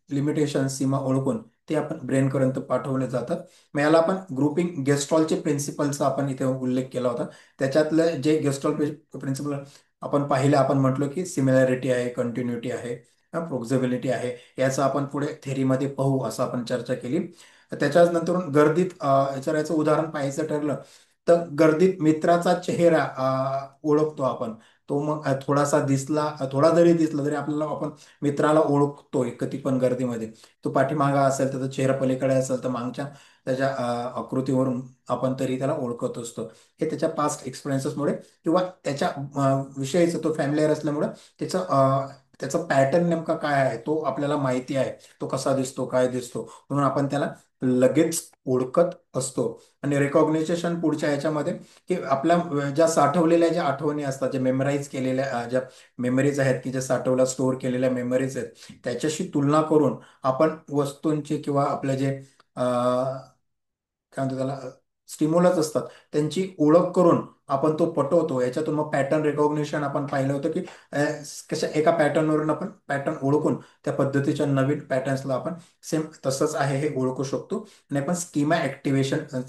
लिमिटेशन, सीमा ओळखून ते आपण ब्रेनपर्यंत पाठवले जातात. मग याला आपण ग्रुपिंग गेस्टॉलचे प्रिन्सिपलचा आपण इथे उल्लेख केला होता. त्याच्यातलं जे गेस्टॉल प्रिन्सिपल आपण पाहिलं, आपण म्हटलो की सिमिलॅरिटी आहे, कंटिन्युटी आहे, प्रोक्झिबिलिटी आहे. याचं आपण पुढे थेरीमध्ये पाहू असं आपण चर्चा केली. त्याच्याच नंतर गर्दीत याचं उदाहरण पाहायचं ठरलं तर गर्दीत मित्राचा चेहरा ओळखतो आपण. तो मग थोडासा दिसला, थोडा जरी दिसला तरी आपल्याला, आपण मित्राला ओळखतोय कधी पण गर्दीमध्ये. तो पाठीमागा असेल, त्याचा चेहरा पलीकडे असेल तर मागच्या त्याच्या आकृतीवरून आपण तरी त्याला ओळखत असतो. हे त्याच्या पास्ट एक्सपिरियन्सेसमुळे किंवा त्याच्या विषयीचं तो फॅमिलियर असल्यामुळे त्याचं त्याचा पॅटर्न नेमका काय आहे तो आपल्याला माहिती आहे. तो कसा दिसतो, काय दिसतो, म्हणून आपण त्याला लगेच ओळखत असतो. आणि रेकॉग्निशन पुढच्या ह्याच्यामध्ये की आपल्या ज्या साठवलेल्या ज्या आठवणी असतात, ज्या मेमराईज केलेल्या ज्या मेमरीज आहेत की ज्या साठवल्या, स्टोअर केलेल्या मेमरीज आहेत, त्याच्याशी तुलना करून आपण वस्तूंची किंवा आपल्या जे काय म्हणतो त्याला, स्टिम्युलस असतात, त्यांची ओळख करून आपण तो पटवतो. याच्यातून मग पॅटर्न रेकॉग्निशन आपण पाहिलं होतं की कशा एका पॅटर्नवरून आपण पॅटर्न ओळखून त्या पद्धतीच्या नवीन पॅटर्न्सला आपण सेम तसंच आहे हे ओळखू शकतो. आणि आपण स्कीमा ऍक्टिव्हेशन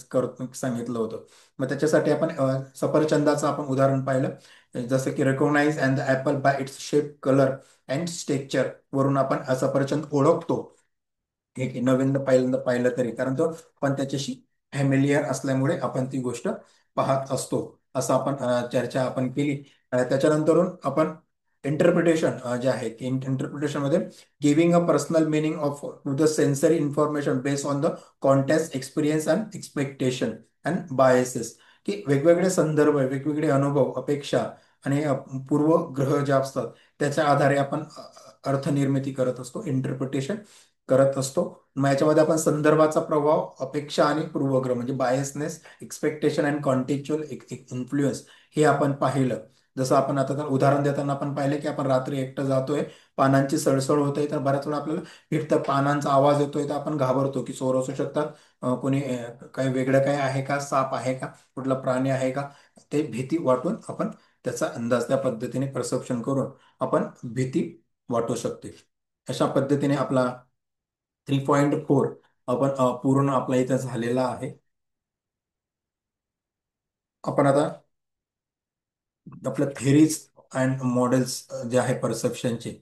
सांगितलं होतं. मग त्याच्यासाठी आपण सफरचंदाचं आपण उदाहरण पाहिलं, जसं की recognise and the apple bye its shape, colour and structure वरून आपण सफरचंद ओळखतो. हे की नवीन पहिल्यांदा पाहिलं तरी, कारण तो पण त्याच्याशी फॅमिलियर असल्यामुळे आपण ती गोष्ट पाहत असतो. असं आपण चर्चा आपण केली. त्याच्यानंतरून आपण इंटरप्रिटेशन जे आहे की इंटरप्रिटेशन मध्ये giving a personal meaning of to the sensory information based on the context, experience and expectation and biases. की वेगवेगळे संदर्भ, वेगवेगळे अनुभव, अपेक्षा आणि पूर्वग्रह जे असतात त्याच्या आधारे आपण अर्थनिर्मिती करत असतो, इंटरप्रिटेशन करत असतो. मग याच्यामध्ये आपण संदर्भाचा प्रभाव, अपेक्षा आणि पूर्वग्रह म्हणजे बायसनेस, एक्सपेक्टेशन अँड कॉन्टेक्च्युअल इन्फ्लुएन्स हे आपण पाहिलं. जसं आपण आता तर उदाहरण देताना आपण पाहिलं की आपण रात्री एकटं जातोय, पानांची सळसळ होते, तर बऱ्याच वेळा आपल्याला फिरतं पानांचा आवाज येतोय तर आपण घाबरतो की चोर असू शकतात, कोणी काही वेगळं काही आहे का, साप आहे का, कुठला प्राणी आहे का, ते भीती वाटून आपण त्याचा अंदाज त्या पद्धतीने परसेप्शन करून आपण भीती वाटू शकते. अशा पद्धतीने आपला 3.4 आपण पूर्ण आपला इथं झालेला आहे. आपण आता आपल्या थेरीज अँड मॉडेल्स जे आहे परसेप्शनचे,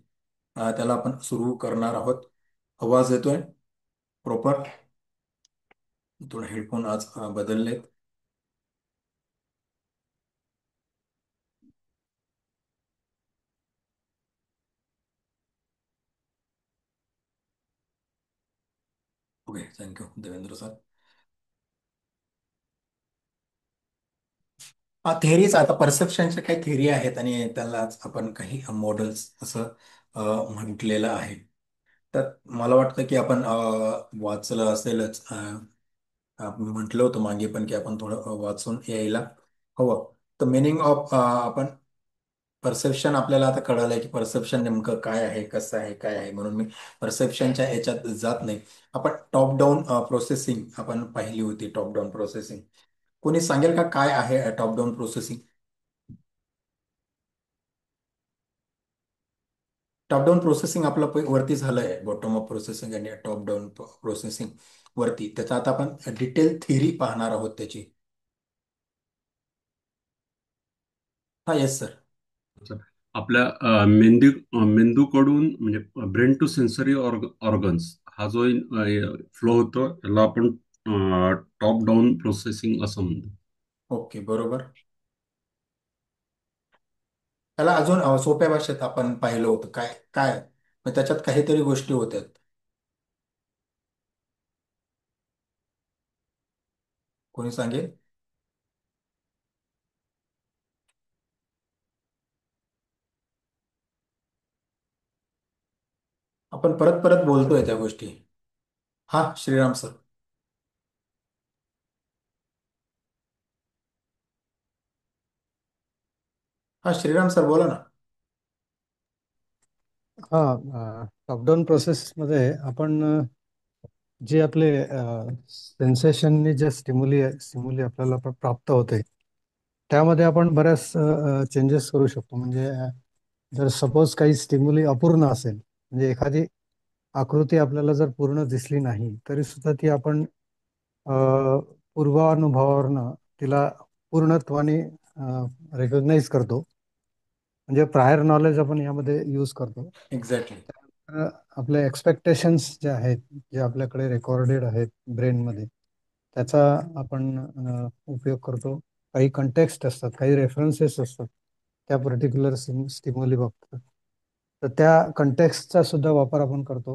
त्याला आपण सुरू करणार आहोत. आवाज येतोय प्रॉपर? थोडं हेडफोन आज बदललेत. Okay, thank you Devendra sir. हा थेरीज, आता परसेप्शनच्या काही थेरी आहेत आणि त्यालाच आपण काही मॉडेल्स असं म्हटलेलं आहे. तर मला वाटतं की आपण वाचलं असेलच. आपण म्हटलं होतं मागे पण की आपण थोडं वाचून यायला हवं. तर मिनिंग ऑफ आपण परसेप्शन आपल्याला आता कळालंय की परसेप्शन नेमकं काय आहे, कसं आहे, काय आहे, म्हणून मी परसेप्शनच्या याच्यात जात नाही. आपण टॉप डाऊन प्रोसेसिंग आपण पाहिली होती. टॉप डाऊन प्रोसेसिंग कोणी सांगेल का काय आहे top down processing? Top down processing आपलं वरती झालंय, बॉटम अप प्रोसेसिंग आणि टॉप डाऊन प्रोसेसिंग वरती. त्याचा आता आपण डिटेल थिअरी पाहणार आहोत त्याची. हा, येस सर. आपल्या मेंदूकडून म्हणजे ब्रेन टू सेन्सरी ऑर्गन्स हा जो फ्लो होतो याला आपण टॉप डाऊन प्रोसेसिंग असं म्हणतो. ओके, बरोबर. त्याला अजून सोप्या भाषेत आपण पाहिलं होतं काय काय, मग त्याच्यात काहीतरी गोष्टी होत्या. कोणी सांगेल? आपण परत परत बोलतोय त्या गोष्टी. हा, श्रीराम सर. हा, श्रीराम सर बोला ना. हा, टॉपडाऊन प्रोसेसमध्ये आपण जे आपले सेन्सेशननी जे स्टिम्युली स्टिम्युली आपल्याला प्राप्त होते त्यामध्ये आपण बऱ्याच चेंजेस करू शकतो. म्हणजे जर सपोज काही स्टिम्युली अपूर्ण असेल, म्हणजे एखादी आकृती आपल्याला जर पूर्ण दिसली नाही तरी सुद्धा ती आपण अ, पूर्वानुभवावरनं तिला पूर्णत्वाने रेकग्नाइज करतो. म्हणजे प्रायर नॉलेज आपण यामध्ये यूज करतो. एक्झॅक्टली. त्यानंतर आपले एक्सपेक्टेशन्स जे आहेत, जे आपल्याकडे रेकॉर्डेड आहेत ब्रेनमध्ये, त्याचा आपण उपयोग करतो. काही कंटेक्स्ट असतात, काही रेफरन्सेस असतात त्या पर्टिक्युलर स्टिम्युली बाबतीत, तर त्या कंटेक्स्टचा सुद्धा वापर आपण करतो.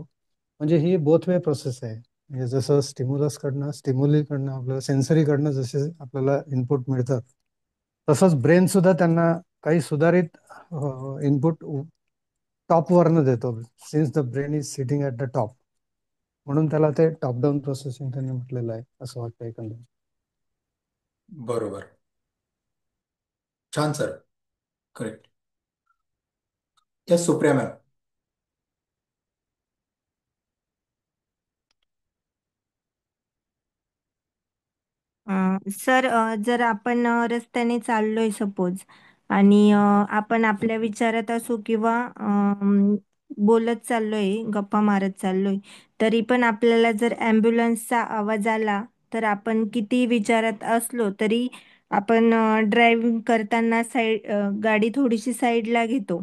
म्हणजे ही बोथ वे प्रोसेस आहे. म्हणजे जसं स्टिम्युलीकडनं आपल्याला सेन्सरीकडनं जसे आपल्याला इनपुट मिळतात, तसंच ब्रेन सुद्धा त्यांना काही सुधारित इनपुट टॉपवरनं देतो. Since the brain is sitting at the top, म्हणून त्याला ते टॉप डाऊन प्रोसेसिंग त्यांनी म्हटलेलं आहे असं वाटतं एकंदरीत. बरोबर. छान sir. Correct. Yes, Supriya ma'am. Sir, जर आपण रस्त्याने चाललोय सपोज आणि आपण आपल्या विचारात असू किंवा बोलत चाललोय, गप्पा मारत चाललोय, तरी पण आपल्याला जर ॲम्ब्युलन्सचा आवाज आला तर आपण किती विचारात असलो तरी आपण ड्रायव्हिंग करताना गाडी थोडीशी साईडला घेतो.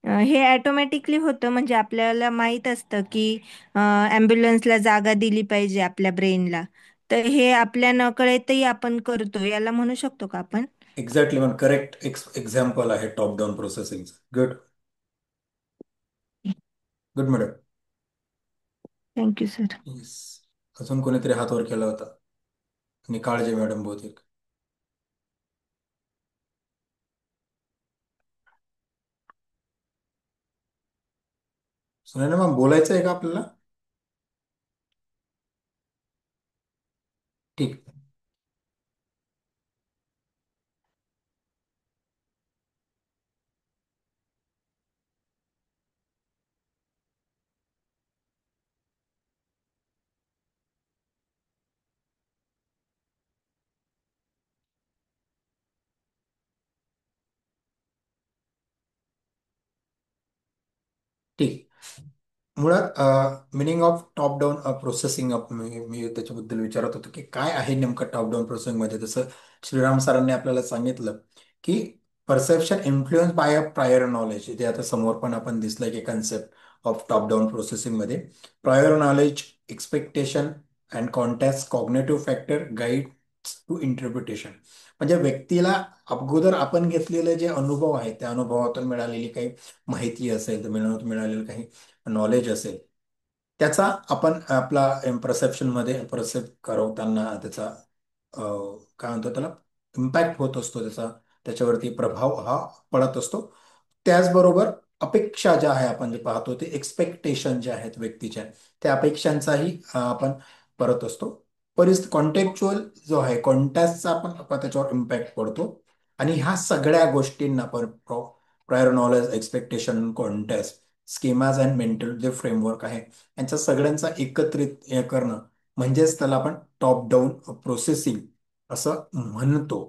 हे ॲटोमॅटिकली होतं, म्हणजे आपल्याला माहीत असतं की ॲम्ब्युलन्सला जागा दिली पाहिजे आपल्या ब्रेनला. तर हे आपल्या नकळतही आपण करतो, याला म्हणू शकतो का आपण? एक्झॅक्टली मॅम, करेक्ट एक्झाम्पल आहे top down processing. Good. Good madam. Thank you sir. Yes. अजून कोणीतरी हात वर केला होता आणि काळजी मॅडम बहुतेक. सुनैना मॅम, बोलायचं आहे का आपल्याला? ठीक. ठीक. मुळात meaning of top down processing मी मी त्याच्याबद्दल विचारत होतो की काय आहे नेमकं टॉप डाऊन प्रोसेसिंग मध्ये. जसं श्रीराम सरांनी आपल्याला सांगितलं की perception influence by a prior knowledge. इथे आता समोर पण आपण दिसलंय की concept of top down processing मध्ये prior knowledge, expectation and contact, cognitive factor guide to interpretation. म्हणजे व्यक्तीला अगोदर आपण घेतलेले जे अनुभव आहेत त्या अनुभवातून मिळालेली काही माहिती असेल, तर मिळालेलं काही नॉलेज असेल, त्याचा आपण आपला परसेप्शन मध्ये परसेप्ट करवताना त्याचा काय म्हणतो त्याला इम्पॅक्ट होत असतो, त्याचा त्याच्यावरती प्रभाव हा पडत असतो. त्याचबरोबर अपेक्षा ज्या आहे आपण जे पाहतो ते एक्सपेक्टेशन जे आहेत व्यक्तीच्या, त्या अपेक्षांचाही आपण परत असतो. कॉन्टेक्च्युअल जो आहे कॉन्टॅक्टचा आपण त्याच्यावर इम्पॅक्ट पडतो. आणि ह्या सगळ्या गोष्टींना पण prior knowledge, expectation, contact, schemas and mental जे फ्रेमवर्क आहे यांच्या सगळ्यांचा एकत्रित हे करणं म्हणजेच त्याला आपण टॉप डाऊन प्रोसेसिंग असं म्हणतो.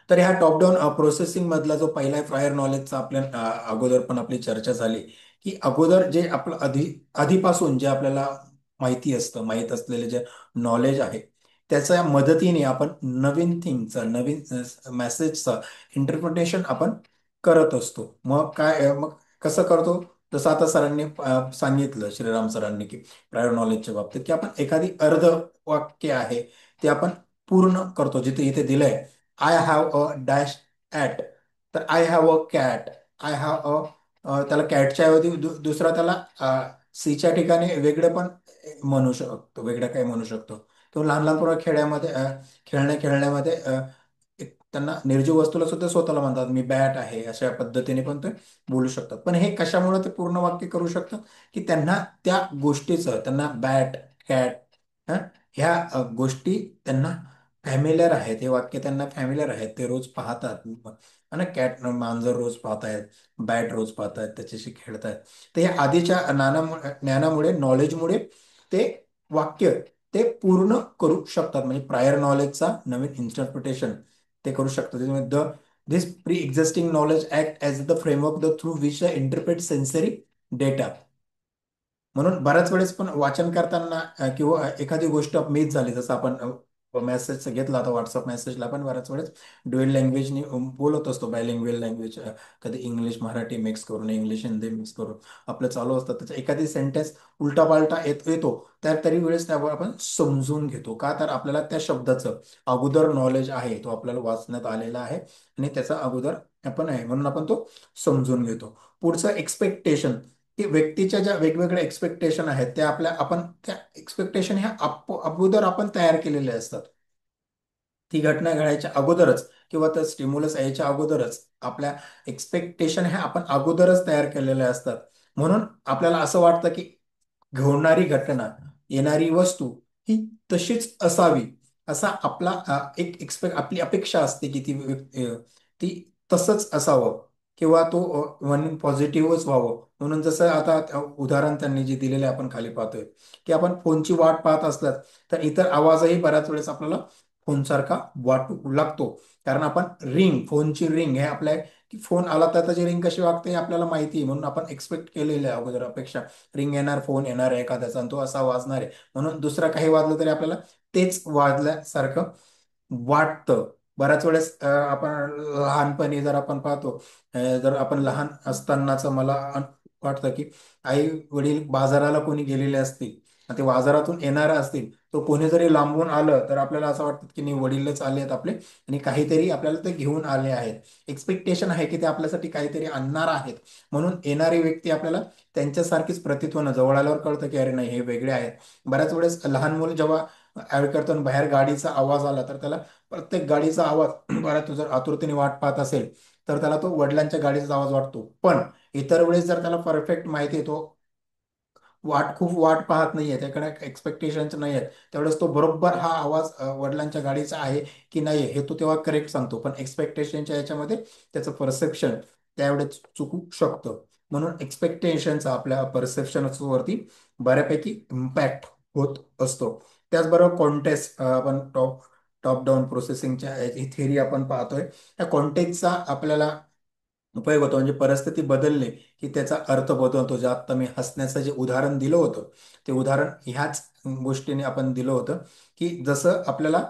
तर ह्या टॉप डाऊन प्रोसेसिंग मधला जो पहिला प्रायर नॉलेजचा आपल्या अगोदर पण आपली चर्चा झाली की अगोदर जे आपलं आधीपासून जे आपल्याला माहिती असतं, माहीत असलेले जे नॉलेज आहे त्याच्या मदतीने आपण नवीन थिंगचं, नवीन मेसेजचं इंटरप्रिटेशन आपण करत असतो. मग काय मग कसं करतो? जसं आता सरांनी सांगितलं, श्रीराम सरांनी, की प्रायर नॉलेजच्या बाबतीत की आपण एखादी अर्ध वाक्य आहे ते आपण पूर्ण करतो. जिथे इथे दिलंय I have a dash at, तर I have a cat, I have त्याला कॅटच्या ऐवजी दुसरा त्याला सीच्या ठिकाणी वेगळं पण म्हणू शकतो, वेगळं काही म्हणू शकतो. किंवा लहान लहान पोरं खेड्यामध्ये खेळण्यामध्ये त्यांना निर्जीव वस्तूला सुद्धा स्वतःला म्हणतात मी बॅट आहे, अशा पद्धतीने पण ते बोलू शकतात. पण हे कशामुळे ते पूर्ण वाक्य करू शकतात की त्यांना त्या गोष्टीचं, त्यांना बॅट, कॅट ह्या गोष्टी त्यांना फॅमिलियर आहेत, हे वाक्य त्यांना फॅमिलियर आहेत, ते रोज पाहतात. आणि कॅट, मांजर रोज पाहतायत, बॅट रोज पाहतायत, त्याच्याशी खेळतायत. तर या आधीच्या ज्ञानामुळे, नॉलेजमुळे ते वाक्य ते पूर्ण करू शकतात. म्हणजे प्रायर नॉलेजचा नवीन इंटरप्रिटेशन ते करू शकतात. The this pre existing knowledge act as the framework the through which the interpret sensory data. म्हणून बऱ्याच वेळेस पण वाचन करताना किंवा एखादी गोष्ट मिस झाली, जसं आपण मेसेज घेतला आता व्हॉट्सअप मेसेजला पण बऱ्याच वेळेस ड्युएल लँग्वेजनी बोलत असतो, बायलिंग्वेल लँग्वेज, कधी इंग्लिश मराठी मिक्स करून, इंग्लिश हिंदी मिक्स करून आपलं चालू असतं. त्याचा एखादी सेंटेन्स उलटा पालटा येतो, त्या तरी वेळेस त्यावर आपण समजून घेतो. का तर आपल्याला त्या शब्दाचं अगोदर नॉलेज आहे, तो आपल्याला वाचण्यात आलेला आहे आणि त्याचा अगोदर आपण आहे म्हणून आपण तो समजून घेतो. पुढचं एक्सपेक्टेशन, की व्यक्तीच्या ज्या वेगवेगळ्या एक्सपेक्टेशन आहेत त्या आपण त्या एक्सपेक्टेशन ह्या अगोदर आपण तयार केलेले असतात. ती घटना घडायच्या अगोदरच किंवा त्या स्टिम्युलस यायच्या अगोदरच आपल्या एक्सपेक्टेशन ह्या आपण अगोदरच तयार केलेल्या असतात. म्हणून आपल्याला असं वाटतं की घडणारी घटना, येणारी वस्तू ही तशीच असावी, असा आपला आपली अपेक्षा असते की ती तसंच असावं किंवा तो वन पॉझिटिव्हच व्हावं. म्हणून जसं आता उदाहरण त्यांनी जे दिलेले आपण खाली पाहतोय की आपण फोनची वाट पाहत असलात तर इतर आवाजही बऱ्याच वेळेस आपल्याला फोनसारखा वाटू लागतो. कारण आपण फोनची रिंग हे आपल्या की फोन आला तर त्याची रिंग कशी वागते हे आपल्याला माहिती आहे. म्हणून आपण एक्सपेक्ट केलेलं आहे अगोदर, अपेक्षा रिंग येणार, फोन येणार आहे एखाद्याचा आणि तो असा वाजणार आहे, म्हणून दुसरा काही वाजलं तरी आपल्याला तेच वाजल्यासारखं वाटतं. बऱ्याच वेळेस आपण लहानपणी जर आपण पाहतो, जर आपण लहान असतानाच मला वाटतं की आई वडील बाजाराला कोणी गेलेले असतील आणि ते बाजारातून येणार असतील, तो कोणी जरी लांबून आलं तर आपल्याला असं वाटतं की नाही वडीलच आले आहेत आपले आणि काहीतरी आपल्याला ते घेऊन आले आहेत. एक्सपेक्टेशन आहे की ते आपल्यासाठी काहीतरी आणणार आहेत. म्हणून येणारी व्यक्ती आपल्याला त्यांच्यासारखीच प्रतीत होणं, जवळ आल्यावर कळतं की अरे नाही हे वेगळे आहेत. बऱ्याच वेळेस लहान मुलं जेव्हा ऍड करतो आणि बाहेर गाडीचा आवाज आला तर त्याला प्रत्येक गाडीचा आवाज बऱ्याच जर आतुरतेने वाट पाहत असेल तर त्याला तो वडिलांच्या गाडीचा आवाज वाटतो. पण इतर वेळेस जर त्याला परफेक्ट माहिती आहे तो खूप वाट पाहत नाहीये, त्याकडे एक्सपेक्टेशन्स नाही आहेत, त्यावेळेस तो बरोबर हा आवाज वडिलांच्या गाडीचा आहे की नाही हे तो तेव्हा करेक्ट सांगतो. पण एक्सपेक्टेशनच्या याच्यामध्ये त्याचं परसेप्शन त्यावेळेस चुकू शकतं. म्हणून एक्सपेक्टेशनचा आपल्या परसेप्शन वरती बऱ्यापैकी इम्पॅक्ट होत असतो. त्याचबरोबर कॉन्टेक्स्ट, आपण टॉप टॉप डाऊन प्रोसेसिंगच्या ही थिअरी आपण पाहतोय. त्या कॉन्टेक्स्टचा आपल्याला उपयोग होतो. म्हणजे परिस्थिती बदलली की त्याचा अर्थ बदलतो. जे आता मी हसण्याचं जे उदाहरण दिलं होतं, ते उदाहरण ह्याच गोष्टीने आपण दिलं होतं, की जसं आपल्याला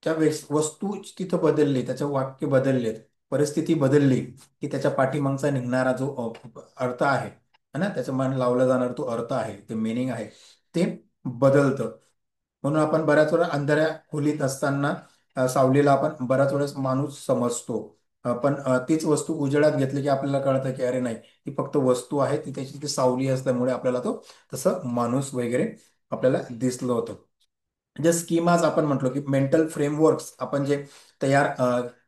त्या वस्तू तिथं बदलली, त्याचे वाक्य बदलले, परिस्थिती बदलली, की त्याच्या पाठीमागचा निघणारा जो अर्थ आहे है ना, त्याच्या मान लावला जाणारा तो अर्थ आहे, ते मिनिंग आहे, ते बदलतं. म्हणून आपण बऱ्याच वेळा अंधाऱ्या खोलीत असताना सावलीला आपण बऱ्याच वेळेस माणूस समजतो. पण तीच वस्तू उजेडात घेतली की आपल्याला कळतं की अरे नाही, ती फक्त वस्तू आहे, ती त्याची ती सावली असल्यामुळे आपल्याला तो तसं माणूस वगैरे आपल्याला दिसलं होतं. जे स्कीमाज आपण म्हटलो की मेंटल फ्रेमवर्क्स आपण जे तयार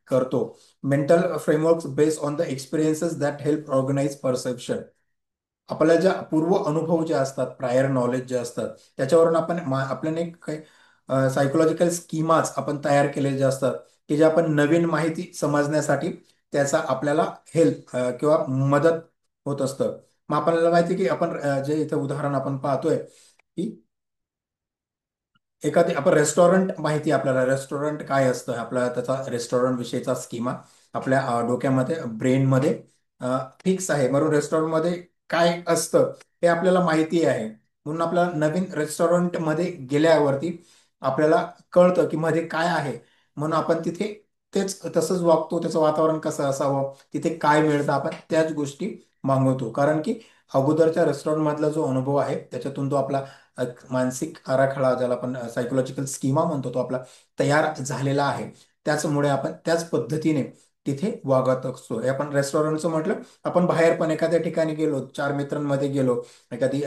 करतो. Mental frameworks based on the experiences that help organise perception. आपल्या ज्या पूर्व अनुभव जे असतात, प्रायर नॉलेज जे असतात, त्याच्यावरून आपण आपल्याला एक काही सायकोलॉजिकल स्कीमाज आपण तयार केलेले जे असतात, की जे आपण नवीन माहिती समजण्यासाठी त्याचा आपल्याला हेल्प किंवा मदत होत असतं. मग आपल्याला माहिती की आपण जे इथं उदाहरण आपण पाहतोय की एखादी आपण रेस्टॉरंट माहिती आहे, आपल्याला रेस्टॉरंट काय असतं, आपल्याला त्याचा रेस्टॉरंट विषयीचा स्कीमा आपल्या डोक्यामध्ये ब्रेनमध्ये फिक्स आहे. म्हणून रेस्टॉरंटमध्ये काय असतं हे आपल्याला माहिती आहे. म्हणून आपल्याला नवीन रेस्टॉरंटमध्ये गेल्यावरती आपल्याला कळतं की मध्ये काय आहे. म्हणून आपण तिथे तेच तसंच वागतो. त्याचं वातावरण कसं असावं, तिथे काय मिळतं, आपण त्याच गोष्टी मागवतो. कारण की अगोदरच्या रेस्टॉरंट मधला जो अनुभव आहे त्याच्यातून तो आपला एक मानसिक आराखडा, ज्याला आपण सायकोलॉजिकल स्कीमा म्हणतो, तो आपला तयार झालेला आहे. त्याचमुळे आपण त्याच पद्धतीने तिथे वागत असतो. हे आपण रेस्टॉरंटचं म्हटलं. आपण बाहेर पण एखाद्या ठिकाणी गेलो, चार मित्रांमध्ये गेलो, एखादी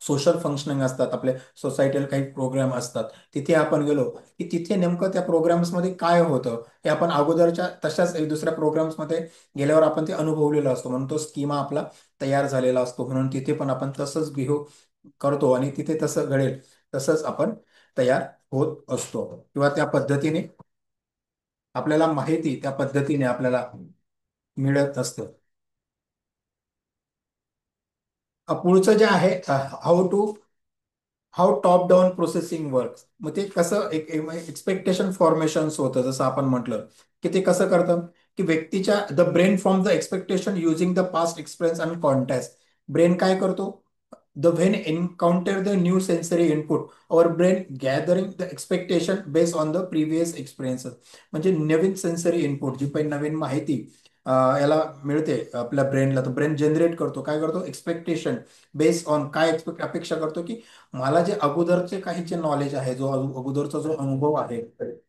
सोशल फंक्शनिंग असतात, आपले सोसायटीला काही प्रोग्राम असतात, तिथे आपण गेलो की तिथे नेमकं त्या प्रोग्राम्समध्ये काय होतं हे आपण अगोदरच्या तशाच एक दुसऱ्या प्रोग्राम्समध्ये गेल्यावर आपण ते अनुभवलेलं असतो. म्हणून तो स्कीमा आपला तयार झालेला असतो. म्हणून तिथे पण आपण तसंच बिहेव करतो आणि तिथे तसं घडेल तसंच आपण तयार होत असतो. किंवा त्या पद्धतीने आपल्याला माहिती त्या पद्धतीने आपल्याला मिळत असतं. पुढचं जे आहे, how top down processing work. मग ते कसं एक एक्सपेक्टेशन फॉर्मेशन होतं, जसं आपण म्हटलं की ते कसं करतं, की व्यक्तीच्या the brain form the expectation using the past experience and context. Brain काय करतो, the when encounter the new sensory input, our brain gathering the expectation based on the previous experiences. म्हणजे नवीन सेन्सरी इनपुट, जी पण नवीन माहिती याला मिळते आपल्या ब्रेनला, तर brain generate करतो, काय करतो, एक्सपेक्टेशन बेस्ड ऑन काय अपेक्षा करतो, की मला जे अगोदरचे काही जे नॉलेज आहे, जो अगोदरचा जो अनुभव आहे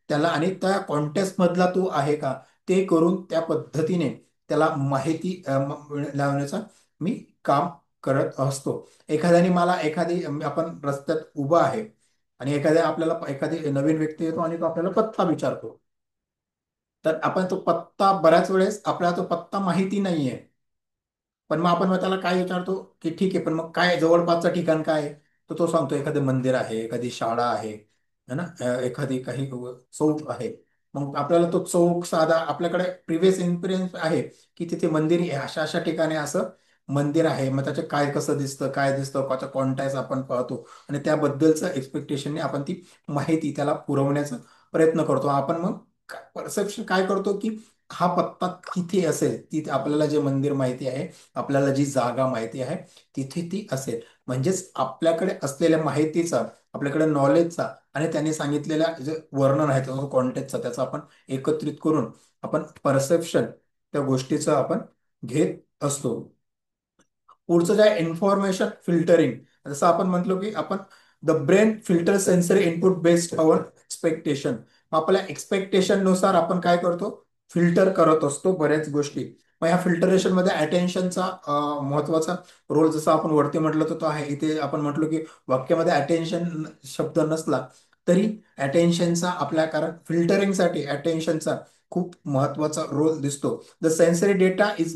त्याला आणि त्या कॉन्टेक्स्ट मधला तो आहे का, ते करून त्या पद्धतीने त्याला माहिती लावण्याचा मी काम करत असतो. एखाद्याने मला एखादी आपण रस्त्यात उभा आहे आणि आपल्याला एखादी नवीन व्यक्ती येतो आणि तो आपल्याला पत्ता विचारतो. तर आपण तो पत्ता बऱ्याच वेळेस आपल्याला तो पत्ता माहिती नाहीये. पण मग त्याला काय विचारतो, की ठीक आहे, पण मग काय जवळपासचं ठिकाण काय आहे? तर तो सांगतो एखादं मंदिर आहे, एखादी शाळा आहे, है ना, एखादी काही चौक आहे. मग आपल्याला तो चौक साधा आपल्याकडे प्रिव्हियस एक्सपिरियन्स आहे की तिथे मंदिर आहे, अशा अशा ठिकाणी असं मंदिर आहे. मग त्याचं काय कसं दिसतं, काय दिसतं, त्याचा कॉन्टॅक्ट आपण पाहतो आणि त्याबद्दलचं एक्सपेक्टेशनने आपण ती माहिती त्याला पुरवण्याचा प्रयत्न करतो. आपण मग परसेप्शन काय करतो, की हा पत्ता तिथे असेल, तिथे आपल्याला जे मंदिर माहिती आहे, आपल्याला जी जागा माहिती आहे, तिथे ती असेल. म्हणजेच आपल्याकडे असलेल्या माहितीचा, आपल्याकडे नॉलेजचा आणि त्यांनी सांगितलेल्या जे वर्णन आहे त्याचा कॉन्टेक्टचा, त्याचा आपण एकत्रित करून आपण परसेप्शन त्या गोष्टीचं आपण घेत असतो. पुढचं जे आहे इन्फॉर्मेशन फिल्टरिंग. जसं आपण म्हटलो की आपण the brain filter sensory input based our expectation. आपल्या एक्सपेक्टेशन नुसार आपण काय करतो, फिल्टर करत असतो बऱ्याच गोष्टी. मग ह्या फिल्टरेशन मध्ये अटेन्शनचा महत्वाचा रोल, जसं आपण वरती म्हटलं तर तो आहे. इथे आपण म्हटलो की वाक्यामध्ये अटेन्शन शब्द नसला तरी अटेन्शनचा आपल्या, कारण फिल्टरिंगसाठी अटेन्शनचा खूप महत्वाचा रोल दिसतो. The sensory data is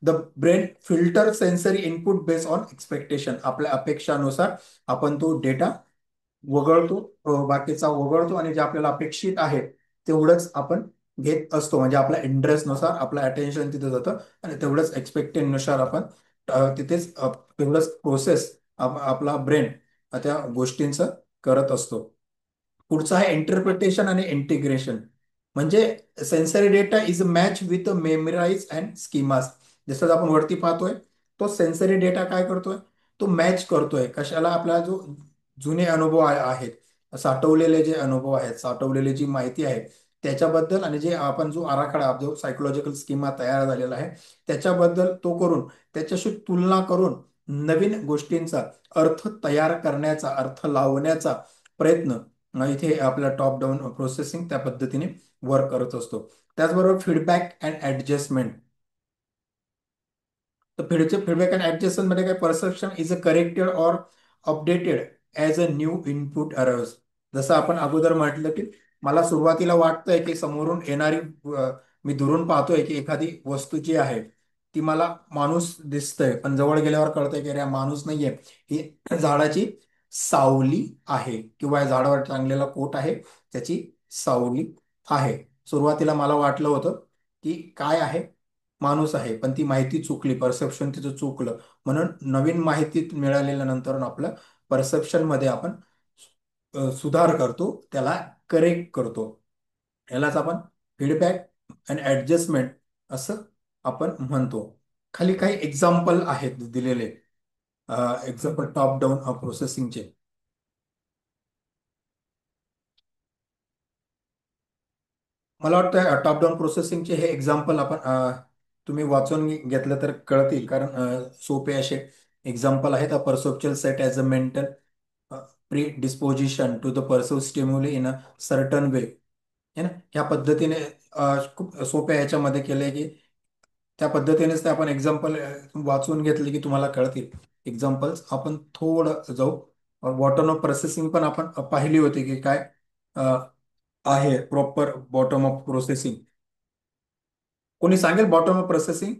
the brain filter sensory input based on expectation. आपल्या अपेक्षानुसार आपण तो डेटा वगळतो, बाकीचा वगळतो आणि जे आपल्याला अपेक्षित आहे तेवढंच आपण घेत असतो. म्हणजे आपल्या इंटरेस्टनुसार आपलं अटेन्शन तिथे जातं आणि तेवढंच एक्सपेक्टेड नुसार आपण तिथेच तेवढंच प्रोसेस आपला ब्रेन त्या गोष्टींचं करत असतो. पुढचं आहे इंटरप्रिटेशन आणि इंटिग्रेशन. म्हणजे sensory data is match with memorize and schemas. जसं आपण वरती पाहतोय, तो सेन्सरी डेटा काय करतोय, तो मॅच करतोय कशाला, आपला जो जुने अनुभव आहेत, साठवलेले जे अनुभव आहेत, साठवलेली जी माहिती आहे त्याच्याबद्दल, आणि जे आपण जो आराखडा जो सायकोलॉजिकल स्कीमा तयार झालेला आहे त्याच्याबद्दल तो करून त्याच्याशी तुलना करून नवीन गोष्टींचा अर्थ तयार करण्याचा, अर्थ लावण्याचा प्रयत्न इथे आपला टॉप डाऊन प्रोसेसिंग त्या पद्धतीने वर्क करत असतो. त्याचबरोबर फीडबॅक अँड ऍडजस्टमेंट. तर फीडबॅक अँड ऍडजस्टमेंट मध्ये काय, perception is a corrected or updated as a new input arrives. जसं आपण अगोदर म्हटलं की मला सुरुवातीला वाटतंय की समोरून येणारी मी दुरून पाहतोय की एखादी वस्तू जी आहे ती मला माणूस दिसतंय, पण जवळ गेल्यावर कळतंय की अरे हा माणूस नाहीये, ही झाडाची सावली आहे किंवा या झाडावर टांगलेला कोट आहे त्याची सावली आहे. सुरुवातीला मला वाटलं होतं की काय आहे, माणूस आहे, पण ती माहिती चुकली, परसेप्शन तिचं चुकलं. म्हणून नवीन माहिती मिळालेल्या नंतर आपलं परसेप्शन मध्ये आपण सुधार करतो, त्याला करेक्ट करतो. यालाच आपण फीडबॅक अँड ऍडजस्टमेंट असं आपण म्हणतो. खाली काही एक्झाम्पल आहेत दिलेले, एक्झाम्पल टॉप डाऊन प्रोसेसिंगचे. मला वाटतं टॉप डाऊन प्रोसेसिंगचे हे एक्झाम्पल आपण तुम्ही वाचून घेतलं तर कळतील, कारण सोपे असे एक्झाम्पल आहेत. A perceptual set as a mental predisposition to the perceive stimuli in a certain way. है ना, ह्या पद्धतीने खूप सोप्या याच्यामध्ये केलंय की त्या पद्धतीनेच ते आपण एक्झाम्पल वाचून घेतले की तुम्हाला कळतील एक्झाम्पल्स. आपण थोडं जाऊ. बॉटम ऑफ प्रोसेसिंग पण आपण पाहिली होती की काय आहे प्रॉपर बॉटम अप प्रोसेसिंग. कोणी सांगेल बॉटम अप प्रोसेसिंग?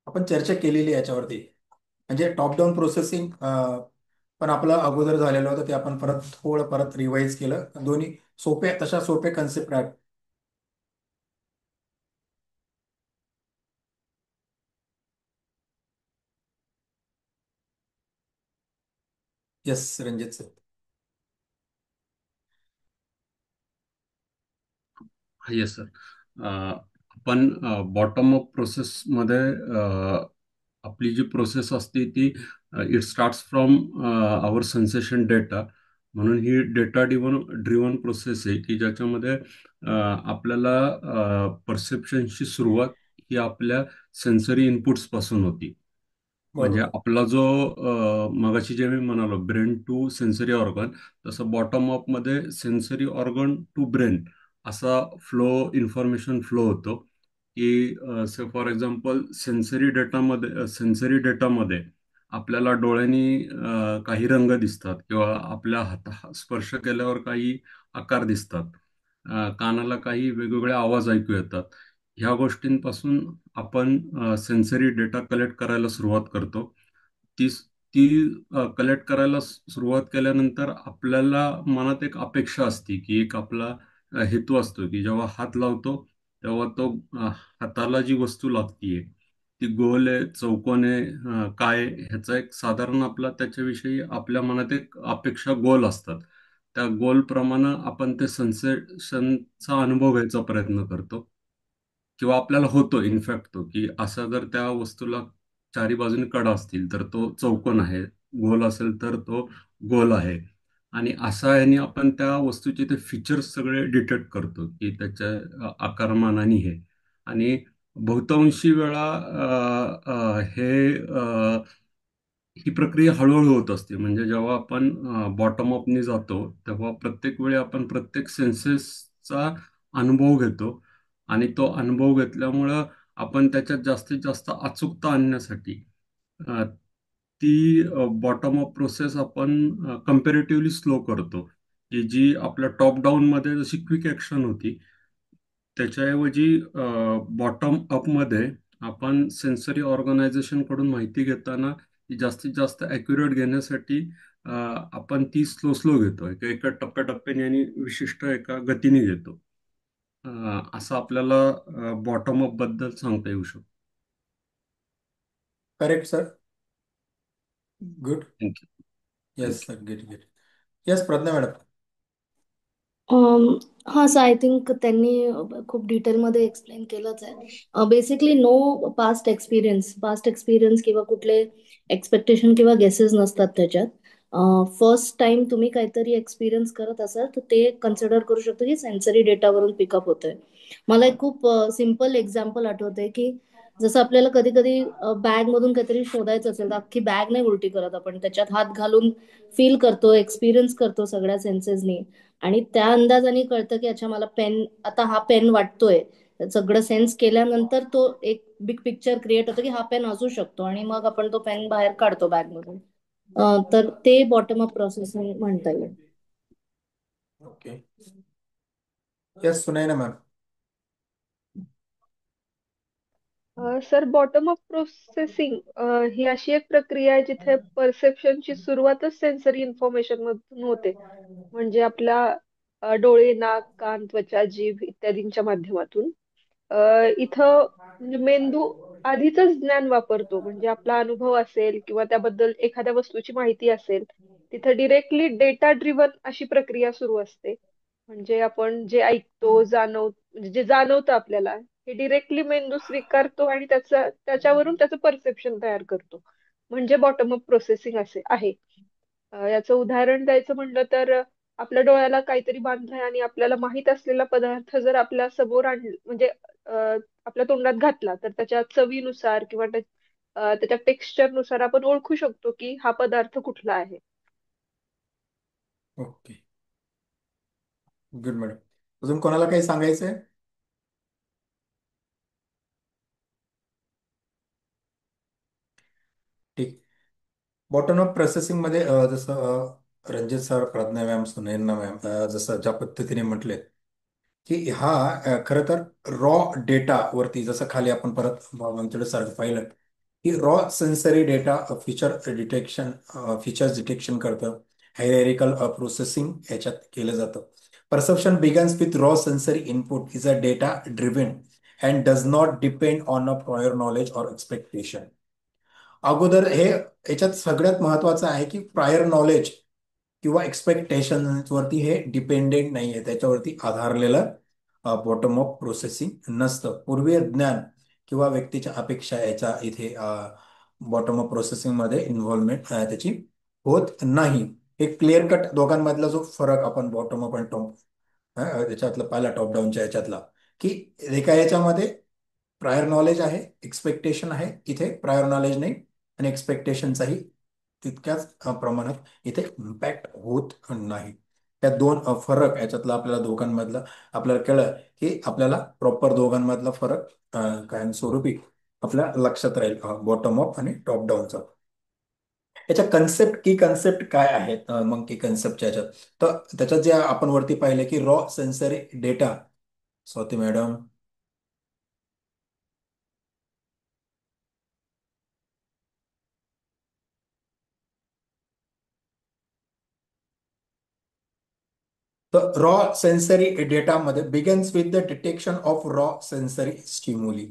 आपण चर्चा केलेली आहे याच्यावरती. म्हणजे टॉप डाऊन प्रोसेसिंग पण आपलं अगोदर झालेलं होतं, ते आपण परत रिवाईज केलं. दोन्ही सोपे, तशा सोपे कन्सेप्ट आहेत. Yes Ranjit sir. Yes sir. आपण बॉटम अप प्रोसेसमध्ये आपली जी प्रोसेस असते ती it starts from our sensation data. म्हणून ही डेटा ड्रिव्हन प्रोसेस आहे की ज्याच्यामध्ये आपल्याला परसेप्शनची सुरुवात ही आपल्या सेन्सरी इनपुट्स पासून होती. म्हणजे बरोबर. आपला जो मगाशी जे मी म्हणालो ब्रेन टू सेन्सरी ऑर्गन, तसं बॉटम अप मध्ये सेन्सरी ऑर्गन टू ब्रेन असा इन्फॉर्मेशन फ्लो होतो. की से फॉर एक्झाम्पल सेन्सरी डेटामध्ये आपल्याला डोळ्यांनी काही रंग दिसतात किंवा आपल्या स्पर्श केल्यावर काही आकार दिसतात. कानाला काही वेगवेगळे आवाज ऐकू येतात. ह्या गोष्टींपासून आपण सेन्सरी डेटा कलेक्ट करायला सुरुवात करतो. ती ती कलेक्ट करायला सुरुवात केल्यानंतर आपल्याला मनात एक अपेक्षा असते की एक आपला हेतू असतो की जेव्हा हात लावतो तेव्हा तो हाताला जी वस्तू लागतीये ती गोल आहे, चौकोन आहे, काय आहे, ह्याचा एक साधारण आपला त्याच्याविषयी आपल्या मनात एक अपेक्षा गोल असतात. त्या गोल प्रमाणे आपण ते सेन्सेशनचा अनुभव घ्यायचा प्रयत्न करतो किंवा आपल्याला होतो इनफॅक्ट तो की असा जर त्या वस्तूला चारी बाजूने कडा असतील तर तो चौकोन आहे, गोल असेल तर तो गोल आहे. आणि असा याने आपण त्या वस्तूचे ते फीचर्स सगळे डिटेक्ट करतो की त्याच्या आकारमानाने हे. आणि बहुतांशी वेळा ही प्रक्रिया हळूहळू होत असते. म्हणजे जेव्हा आपण बॉटम अपने जातो तेव्हा प्रत्येक वेळी आपण प्रत्येक सेन्सेसचा अनुभव घेतो आणि तो अनुभव घेतल्यामुळं आपण त्याच्यात जास्तीत जास्त अचूकता आणण्यासाठी अ, ती बॉटम अप प्रोसेस आपण कम्पॅरेटिव्हली स्लो करतो. की जी आपल्या टॉप डाऊन मध्ये जशी क्विक ऍक्शन होती, त्याच्याऐवजी बॉटम अप मध्ये आपण सेन्सरी ऑर्गनायझेशन कडून माहिती घेताना ती जास्तीत जास्त अॅक्युरेट घेण्यासाठी आपण ती स्लो स्लो घेतोय, किंवा एका टप्प्याटप्प्याने आणि विशिष्ट एका गतीने घेतो. असं आपल्याला बॉटम अप बद्दल सांगता येऊ शकतो. Correct sir. Good. Thank you. Yes thank you. Sir, get get. Yes Pragya madam. Um, हां सर, आय थिंक त्यांनी खूप डिटेलमध्ये एक्सप्लेन केलंच आहे. बेसिकली नो पास्ट एक्सपिरियन्स किंवा कुठले एक्सपेक्टेशन किंवा गेसेस नसतात त्याच्यात. फर्स्ट टाइम तुम्ही काहीतरी एक्सपिरियन्स करत असाल तर ते कन्सिडर करू शकतो की सेन्सरी डेटावरून पिकअप होतंय. मला एक खूप सिम्पल एक्झाम्पल आठवतंय की जसं आपल्याला कधी कधी बॅग मधून काहीतरी शोधायचं असेल तर अख्खी बॅग नाही उलटी करत आपण, त्याच्यात हात घालून फील करतो, एक्सपिरियन्स करतो सगळ्या सेन्सेसनी. आणि त्या अंदाजाने कळतं की अच्छा मला पेन, आता हा पेन वाटतोय. सगळं सेन्स केल्यानंतर तो एक बिग पिक्चर क्रिएट होतो की हा पेन असू शकतो, आणि मग आपण तो पेन बाहेर काढतो बॅगमधून. तर ते बॉटम अप प्रोसेस म्हणता येईल. Okay. Yes Sunaina ma'am. Sir, bottom up processing ही अशी एक प्रक्रिया आहे जिथे परसेप्शनची सुरुवातच सेन्सरी इन्फॉर्मेशन मधून होते. म्हणजे आपल्या डोळे, नाक, कान, त्वचा, जीभ इत्यादींच्या माध्यमातून. इथं म्हणजे मेंदू आधीच ज्ञान वापरतो, म्हणजे आपला अनुभव असेल किंवा त्याबद्दल एखाद्या वस्तूची माहिती असेल, तिथं डिरेक्टली डेटा ड्रिव्हन अशी प्रक्रिया सुरू असते. म्हणजे आपण जे ऐकतो, म्हणजे जे जाणवतं आपल्याला, हे डिरेक्टली मेंदू स्वीकारतो आणि त्याच्यावरून त्याचं परसेप्शन तयार करतो. म्हणजे बॉटम अप प्रोसेसिंग असे आहे. याचं उदाहरण द्यायचं म्हणलं तर आपल्या डोळ्याला काहीतरी बांधलंय आणि आपल्याला माहित असलेला पदार्थ जर आपल्या समोर आणला, म्हणजे आपल्या तोंडात घातला, तर त्याच्या चवीनुसार किंवा त्याच्या टेक्स्चरनुसार आपण ओळखू शकतो की हा पदार्थ कुठला आहे. ओके. Good madam. अजून कोणाला काही सांगायचंय? ठीक. बॉटम अप प्रोसेसिंग मध्ये जसं Ranjit sir, Pragya ma'am, Sunaina ma'am जसं ज्या पद्धतीने म्हटले की हा खरं तर रॉ डेटा वरती, जसं खाली आपण परत आमच्याकडे सारखं पाहिलं की raw sensory data features detection करतं. हायरारिकल प्रोसेसिंग याच्यात केलं जातं. Perception begins with raw sensory input is a data driven and does not depend on a prior knowledge or expectation. अगोदर हे याच्यात सगळ्यात महत्वाचं आहे की प्रायर नॉलेज किंवा एक्सपेक्टेशन वरती हे डिपेंडेंट नाही आहे, त्याच्यावरती आधारलेलं बॉटम अप प्रोसेसिंग नसतं. पूर्वीय ज्ञान किंवा व्यक्तीच्या अपेक्षा याच्या इथे बॉटम अप प्रोसेसिंग मध्ये इन्व्हॉल्वमेंट त्याची होत नाही. एक क्लिअर कट दोघांमधला जो फरक आपण बॉटम अप आणि टॉप याच्यातला पाहिला, टॉप डाऊनच्या याच्यातला, की एका याच्यामध्ये प्रायर नॉलेज आहे, एक्सपेक्टेशन आहे. इथे प्रायर नॉलेज नाही आणि एक्सपेक्टेशनचाही तितक्याच प्रमाणात इथे इम्पॅक्ट होत नाही. त्या दोन फरक याच्यातला आपल्याला दोघांमधला आपल्याला कळलं की आपल्याला प्रॉपर दोघांमधला फरक कायमस्वरूपी आपल्या लक्षात राहील बॉटम अप आणि टॉप डाऊनचा. याच्या कन्सेप्ट, की कन्सेप्ट काय आहेत मग की कन्सेप्टच्या याच्यात, तर त्याच्यात जे आपण वरती पाहिलं की raw sensory data. Swati madam. तर रॉ सेन्सरी डेटामध्ये begins with the detection of raw sensory stimuli.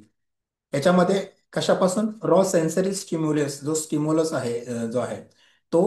याच्यामध्ये कशापासून रॉ सेन्सरी स्टिम्युलस, जो स्टिम्युलस आहे जो आहे तो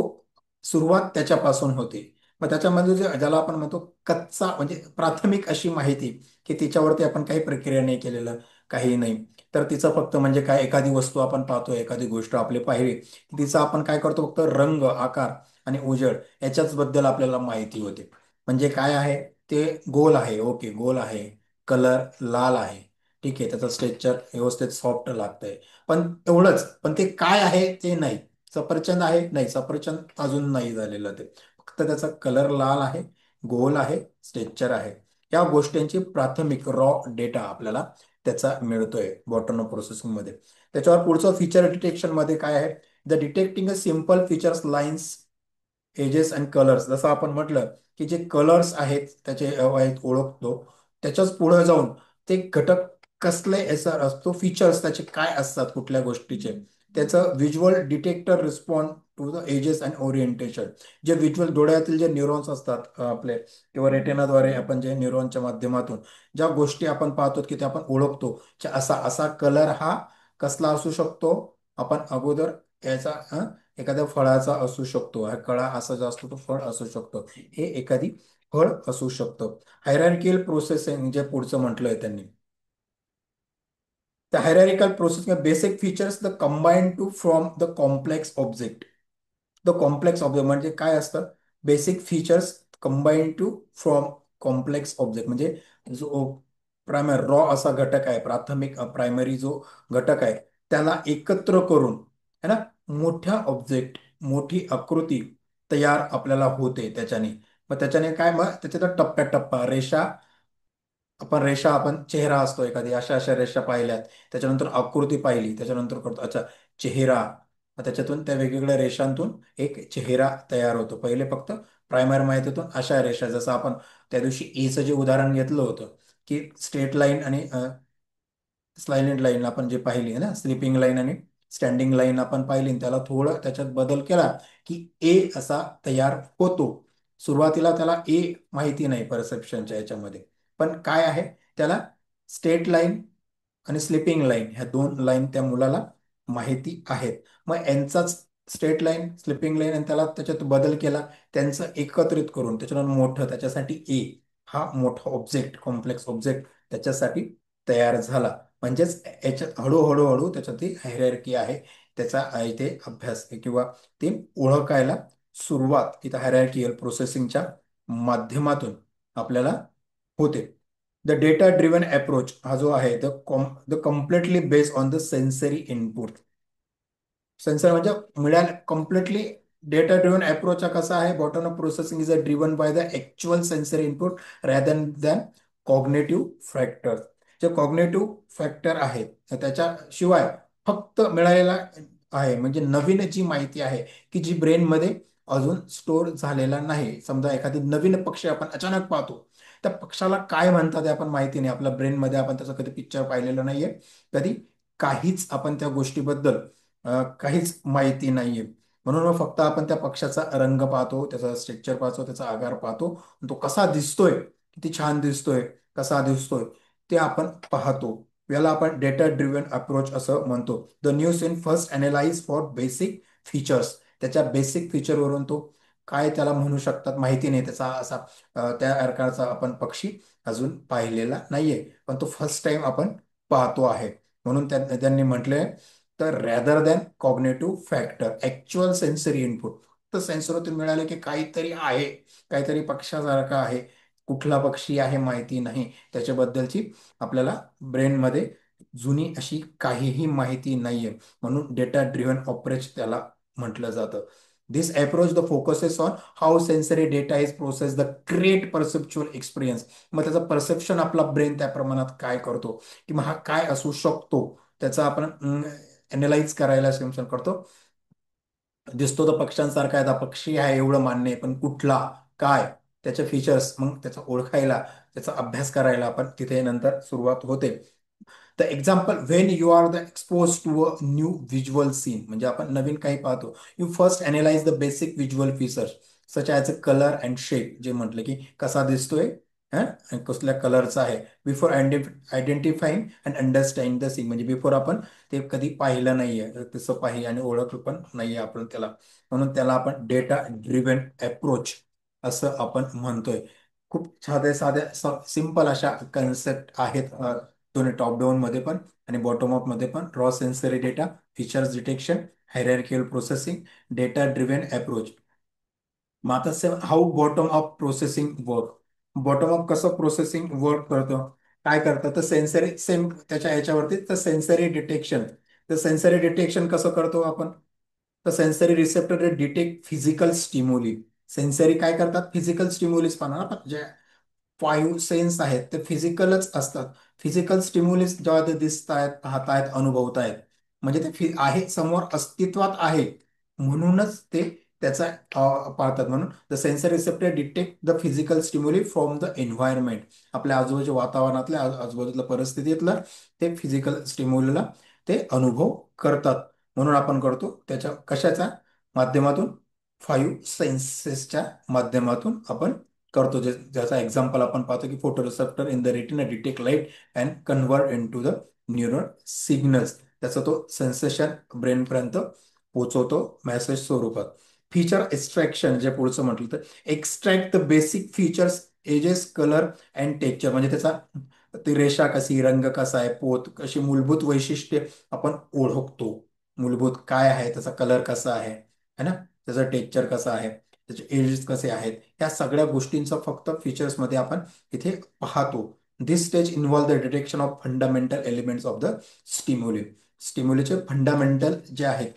सुरुवात त्याच्यापासून होते. मग त्याच्यामध्ये ज्याला आपण म्हणतो कच्चा, म्हणजे प्राथमिक अशी माहिती, की तिच्यावरती आपण काही प्रक्रिया नाही केलेलं, काही नाही, तर तिचं फक्त म्हणजे काय, एखादी वस्तू आपण पाहतोय, एखादी गोष्ट आपली पाहिली, तिचा आपण काय करतो, फक्त रंग, आकार आणि उजेड याच्याच बद्दल आपल्याला माहिती होते. म्हणजे काय आहे ते, गोल आहे, ओके गोल आहे, कलर लाल आहे, ठीक आहे, त्याचं स्ट्रेचर व्यवस्थित सॉफ्ट लागतंय, पण एवढंच. पण ते काय आहे ते नाही. सफरचंद आहे, नाही सफरचंद अजून नाही झालेलं ते, फक्त त्याचा कलर लाल आहे, गोल आहे, स्ट्रेचर आहे. या गोष्टींची प्राथमिक रॉ डेटा आपल्याला त्याचा मिळतोय बॉटम अप प्रोसेसिंग मध्ये. त्याच्यावर पुढचं फीचर डिटेक्शन मध्ये काय आहे, the detecting a simple features lines edges and colours, जसं आपण म्हटलं की जे कलर्स आहेत त्याचे आहेत ओळखतो, त्याच्याच पुढे जाऊन ते घटक कसले याचा असतो, फीचर्स त्याचे काय असतात कुठल्या गोष्टीचे, त्याचं visual detector respond to the edges and orientation. जे व्हिज्युअल डोळ्यातील जे न्यूरॉन्स असतात आपले, किंवा रेटिनाद्वारे आपण जे न्यूरॉनच्या माध्यमातून ज्या गोष्टी आपण पाहतो की ते आपण ओळखतो, की असा असा कलर हा कसला असू शकतो, आपण अगोदर याचा एखाद्या फळाचा असू शकतो, हा कळा असा जो असतो तो फळ असू शकतो, हे एखादी फळ असू शकतं. हायरार्किकल प्रोसेसिंग जे पुढचं म्हटलंय त्यांनी, the hierarchical processing basic features the combine to from the complex object. The complex object म्हणजे काय असतं, basic features combine to from complex object, म्हणजे जो प्रायमरी रॉ असा घटक आहे, प्राथमिक प्रायमरी जो घटक आहे त्याला एकत्र करून है ना मोठ्या ऑब्जेक्ट, मोठी आकृती तयार आपल्याला होते त्याच्याने. मग त्याच्याने काय, मग त्याच्यात टप्प्या टप्पा रेषा, आपण चेहरा असतो एखादी, अशा अशा रेषा पाहिल्यात, त्याच्यानंतर आकृती पाहिली, त्याच्यानंतर करतो अच्छा चेहरा, मग त्याच्यातून त्या वेगवेगळ्या रेषांतून एक चेहरा तयार होतो. पहिले फक्त प्रायमरी माहितीतून अशा रेषा, जसं आपण त्या दिवशी एचं जे उदाहरण घेतलं होतं की स्ट्रेट लाईन आणि स्लायलेंट लाईन आपण जे पाहिली आहे ना, स्लिपिंग लाईन आणि स्टँडिंग लाईन आपण पाहिली आणि त्याला थोडं त्याच्यात बदल केला की ए असा तयार होतो. सुरुवातीला त्याला ए माहिती नाही परसेप्शनच्या याच्यामध्ये, पण काय आहे त्याला स्ट्रेट लाईन आणि स्लिपिंग लाईन ह्या दोन लाईन त्या मुलाला माहिती आहेत. मग यांचाच स्ट्रेट लाईन, स्लिपिंग लाईन आणि त्याला त्याच्यात बदल केला, त्यांचं एकत्रित करून त्याच्यानंतर मोठं त्याच्यासाठी ए हा मोठा ऑब्जेक्ट, कॉम्प्लेक्स ऑब्जेक्ट त्याच्यासाठी तयार झाला. म्हणजेच याच्यात हळूहळू हळू त्याच्यात ती हायरार्की आहे, त्याचा इथे अभ्यास किंवा ते ओळखायला सुरुवात इथं हायरार्किकल प्रोसेसिंगच्या माध्यमातून आपल्याला होते. द डेटा ड्रिव्हन अप्रोच हा जो आहे the completely based on the sensory input. Sensor म्हणजे मिळाल कम्प्लिटली डेटा ड्रिव्हन अप्रोच हा कसा आहे, bottom up processing is a driven by the actual sensory input rather than cognitive factor. जे cognitive factor आहेत त्याच्याशिवाय फक्त मिळालेला आहे, म्हणजे नवीन जी माहिती आहे की जी ब्रेनमध्ये अजून स्टोअर झालेला नाही. समजा एखादी नवीन पक्षी आपण अचानक पाहतो, त्या पक्षाला काय म्हणतात हे आपण माहिती नाही, आपल्या ब्रेनमध्ये आपण त्याचं कधी पिक्चर पाहिलेलं नाहीये, कधी काहीच आपण त्या गोष्टीबद्दल काहीच माहिती नाहीये. म्हणून मग फक्त आपण त्या पक्षाचा रंग पाहतो, त्याचा स्ट्रक्चर पाहतो, त्याचा आकार पाहतो, तो कसा दिसतोय, किती छान दिसतोय, कसा दिसतोय ते आपण पाहतो. याला आपण डेटा ड्रिव्हन अप्रोच असं म्हणतो. The news in first analyse for basic features, त्याच्या बेसिक फीचरवरून तो काय त्याला म्हणू शकतात माहिती नाही, त्याचा असा त्या प्रकारचा आपण पक्षी अजून पाहिलेला नाहीये, पण तो फर्स्ट टाइम आपण पाहतो आहे. म्हणून त्यांनी म्हटलंय तर rather than cognitive factor actual sensory input, तर सेन्सरतून मिळाले की काहीतरी आहे, काहीतरी पक्षासारखा आहे, कुठला पक्षी आहे माहिती नाही, त्याच्याबद्दलची आपल्याला ब्रेनमध्ये जुनी अशी काहीही माहिती नाहीये. म्हणून डेटा ड्रिव्हन अप्रोच त्याला म्हटलं जातं. This approach the focuses on how sensory data is process the create perceptual experience. मग त्याचं परसेप्शन आपला ब्रेन त्या प्रमाणात काय करतो किंवा हा काय असू शकतो त्याचा आपण अनालाइज करायला सक्षम करतो. दिसतो तर पक्ष्यांसारखा आहे, आता पक्षी आहे एवढं मान्य आहे, पण कुठला, काय, त्याचे फीचर्स, मग त्याचा ओळखायला, त्याचा अभ्यास करायला आपण तिथे नंतर सुरुवात होते. The example when you are the expose to a new visual scene, म्हणजे आपण नवीन काही पाहतो, you first analyse the basic visual features such as a colour and shape, जे म्हटलं की कसा दिसतोय आणि कसल्या कलरचा आहे, before identifying and understanding the scene, म्हणजे बिफोर आपण ते कधी पाहिलं नाहीये, तसं पाहि आणि ओळख पण नाहीये आपण त्याला. म्हणून त्याला आपण डेटा ड्रिव्हन अप्रोच असं आपण म्हणतोय. खूप साध्या साध्या सिंपल अशा कन्सेप्ट आहेत दोन्ही टॉप डाऊन मध्ये पण आणि बॉटम अप मध्ये पण. Raw sensory data, features detection, hierarchical processing, data driven approach. मग आता same how bottom up processing work. Bottom up कसं प्रोसेसिंग वर्क करतं, काय करतं, तर सेन्सरी सेम त्याच्या याच्यावरती, तर सेन्सरी डिटेक्शन. तर सेन्सरी डिटेक्शन कसं करतो आपण, तर sensory receptor detect physical stimuli. Sensory काय करतात, फिजिकल स्टिम्युलीज पण आपण जे फाईव्ह सेन्स आहेत ते फिजिकलच असतात. फिजिकल स्टिम्युलीज जेव्हा ते दिसत आहेत, पाहत आहेत, अनुभवत आहेत, म्हणजे ते आहे समोर अस्तित्वात आहे, म्हणूनच ते त्याचा पाळतात. म्हणून the sensor receptor detect the physical stimuli from the environment. आपल्या आजूबाजूच्या वातावरणातल्या आजूबाजूच्या परिस्थितीतलं ते फिजिकल स्टिम्युलीला ते अनुभव करतात. म्हणून आपण करतो त्याच्या कशाच्या माध्यमातून, फाईव्ह सेन्सेसच्या माध्यमातून आपण करतो. ज्याचा एक्झाम्पल आपण पाहतो की photoreceptor in the retina detect light and convert into the neural signals. त्याचा तो सेन्सेशन ब्रेनपर्यंत पोहोचवतो मेसेज स्वरूपात. फीचर एक्स्ट्रॅक्शन जे पुढचं म्हटलं तर extract the basic features, edges, colour and texture. म्हणजे त्याचा ती रेषा कशी, रंग कसा आहे, पोत कशी, मूलभूत वैशिष्ट्ये आपण ओळखतो. मूलभूत काय आहे, त्याचा कलर कसा आहे, है ना, त्याचं टेक्चर कसं आहे, त्याचे एजेस कसे आहेत, या सगळ्या गोष्टींचा फक्त फीचर्समध्ये आपण इथे पाहतो. This stage involve the detection of fundamental elements of the stimuli. स्टिम्युलीचे फंडामेंटल जे आहेत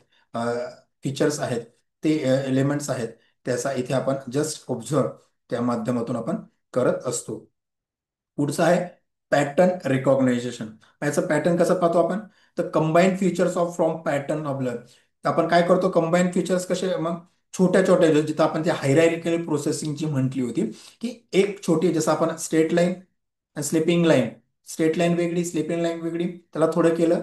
फीचर्स आहेत, ते एलिमेंट्स आहेत, त्याचा इथे आपण जस्ट ऑब्झर्व त्या माध्यमातून आपण करत असतो. पुढचं आहे पॅटर्न रिकॉग्नायझेशन. याचं पॅटर्न कसं पाहतो आपण, तर combine features of from pattern of learn. आपण काय करतो, कंबाईन फीचर्स कसे, मग छोट्या छोट्या जिथं आपण ते हायरार्किकल प्रोसेसिंगची म्हटली होती, की एक छोटी, जसं आपण straight line, sleeping line, straight line वेगळी, स्लिपिंग लाईन वेगळी, त्याला थोडं केलं,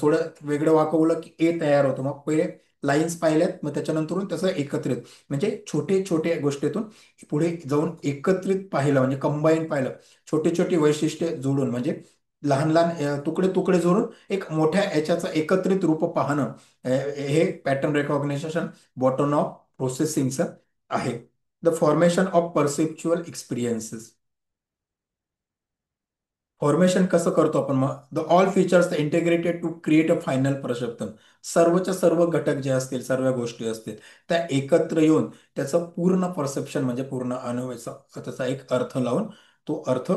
थोडं वेगळं वाकवलं की ए तयार होतो. मग पहिले लाईन्स पाहिल्यात, मग त्याच्यानंतरून त्याचं एकत्रित, म्हणजे छोटे छोटे गोष्टीतून पुढे जाऊन एकत्रित पाहिलं, म्हणजे कंबाईन पाहिलं, छोटे छोटे वैशिष्ट्ये जोडून, म्हणजे लहान लहान तुकडे तुकडे जोडून एक मोठ्या याच्याचं एकत्रित रूप पाहणं, हे पॅटर्न रेकॉग्नायझेशन बॉटम ऑफ प्रोसेसिंगचं आहे. The formation of perceptual experiences. Formation कसं करतो आपण, मग the all features integrated to create a final perception. सर्वच्या सर्व घटक जे असतील, सर्व गोष्टी असतील, त्या एकत्र येऊन त्याचं पूर्ण परसेप्शन, म्हणजे पूर्ण अनुभवाचा त्याचा एक अर्थ लावून तो अर्थ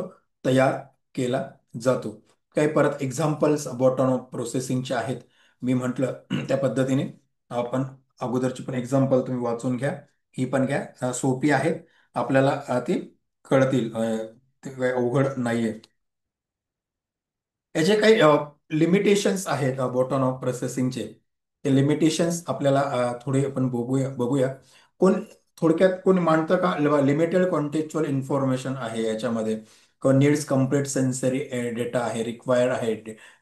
तयार केला जातो. काही परत एक्झाम्पल्स बॉटम ऑफ प्रोसेसिंगचे आहेत. मी म्हटलं त्या पद्धतीने आपण अगोदरची पण एक्झाम्पल तुम्ही वाचून घ्या, ही पण घ्या, सोपी आहेत, आपल्याला ती कळतील, ते काही अवघड नाहीये. याचे काही लिमिटेशन्स आहेत बॉटम ऑफ प्रोसेसिंगचे. ते लिमिटेशन्स आपल्याला थोडे आपण बघूया. कोण थोडक्यात कोण मांडतं का, लिमिटेड कॉन्टेक्च्युअल इन्फॉर्मेशन आहे याच्यामध्ये, नीड्स कम्प्लीट सेन्सरी डेटा आहे, रिक्वायर आहे,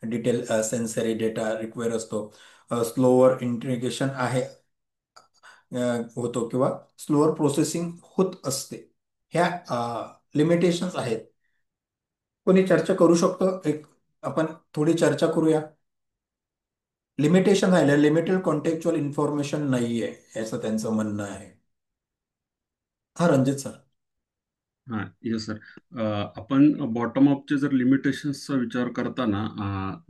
डिटेल सेन्सरी डेटा रिक्वायर असतो, स्लोअर इंटिग्रेशन आहे, होतो, किंवा स्लोअर प्रोसेसिंग होत असते. ह्या लिमिटेशन्स आहेत. कोणी चर्चा करू शकतो, एक आपण थोडी चर्चा करूया. लिमिटेशन आहे, लिमिटेड कॉन्टेक्च्युअल इन्फॉर्मेशन नाहीये, असं त्यांचं म्हणणं आहे. हा, रणजित सर. हां, येस सर. आपण बॉटम अपचे जर लिमिटेशन्सचा विचार करताना,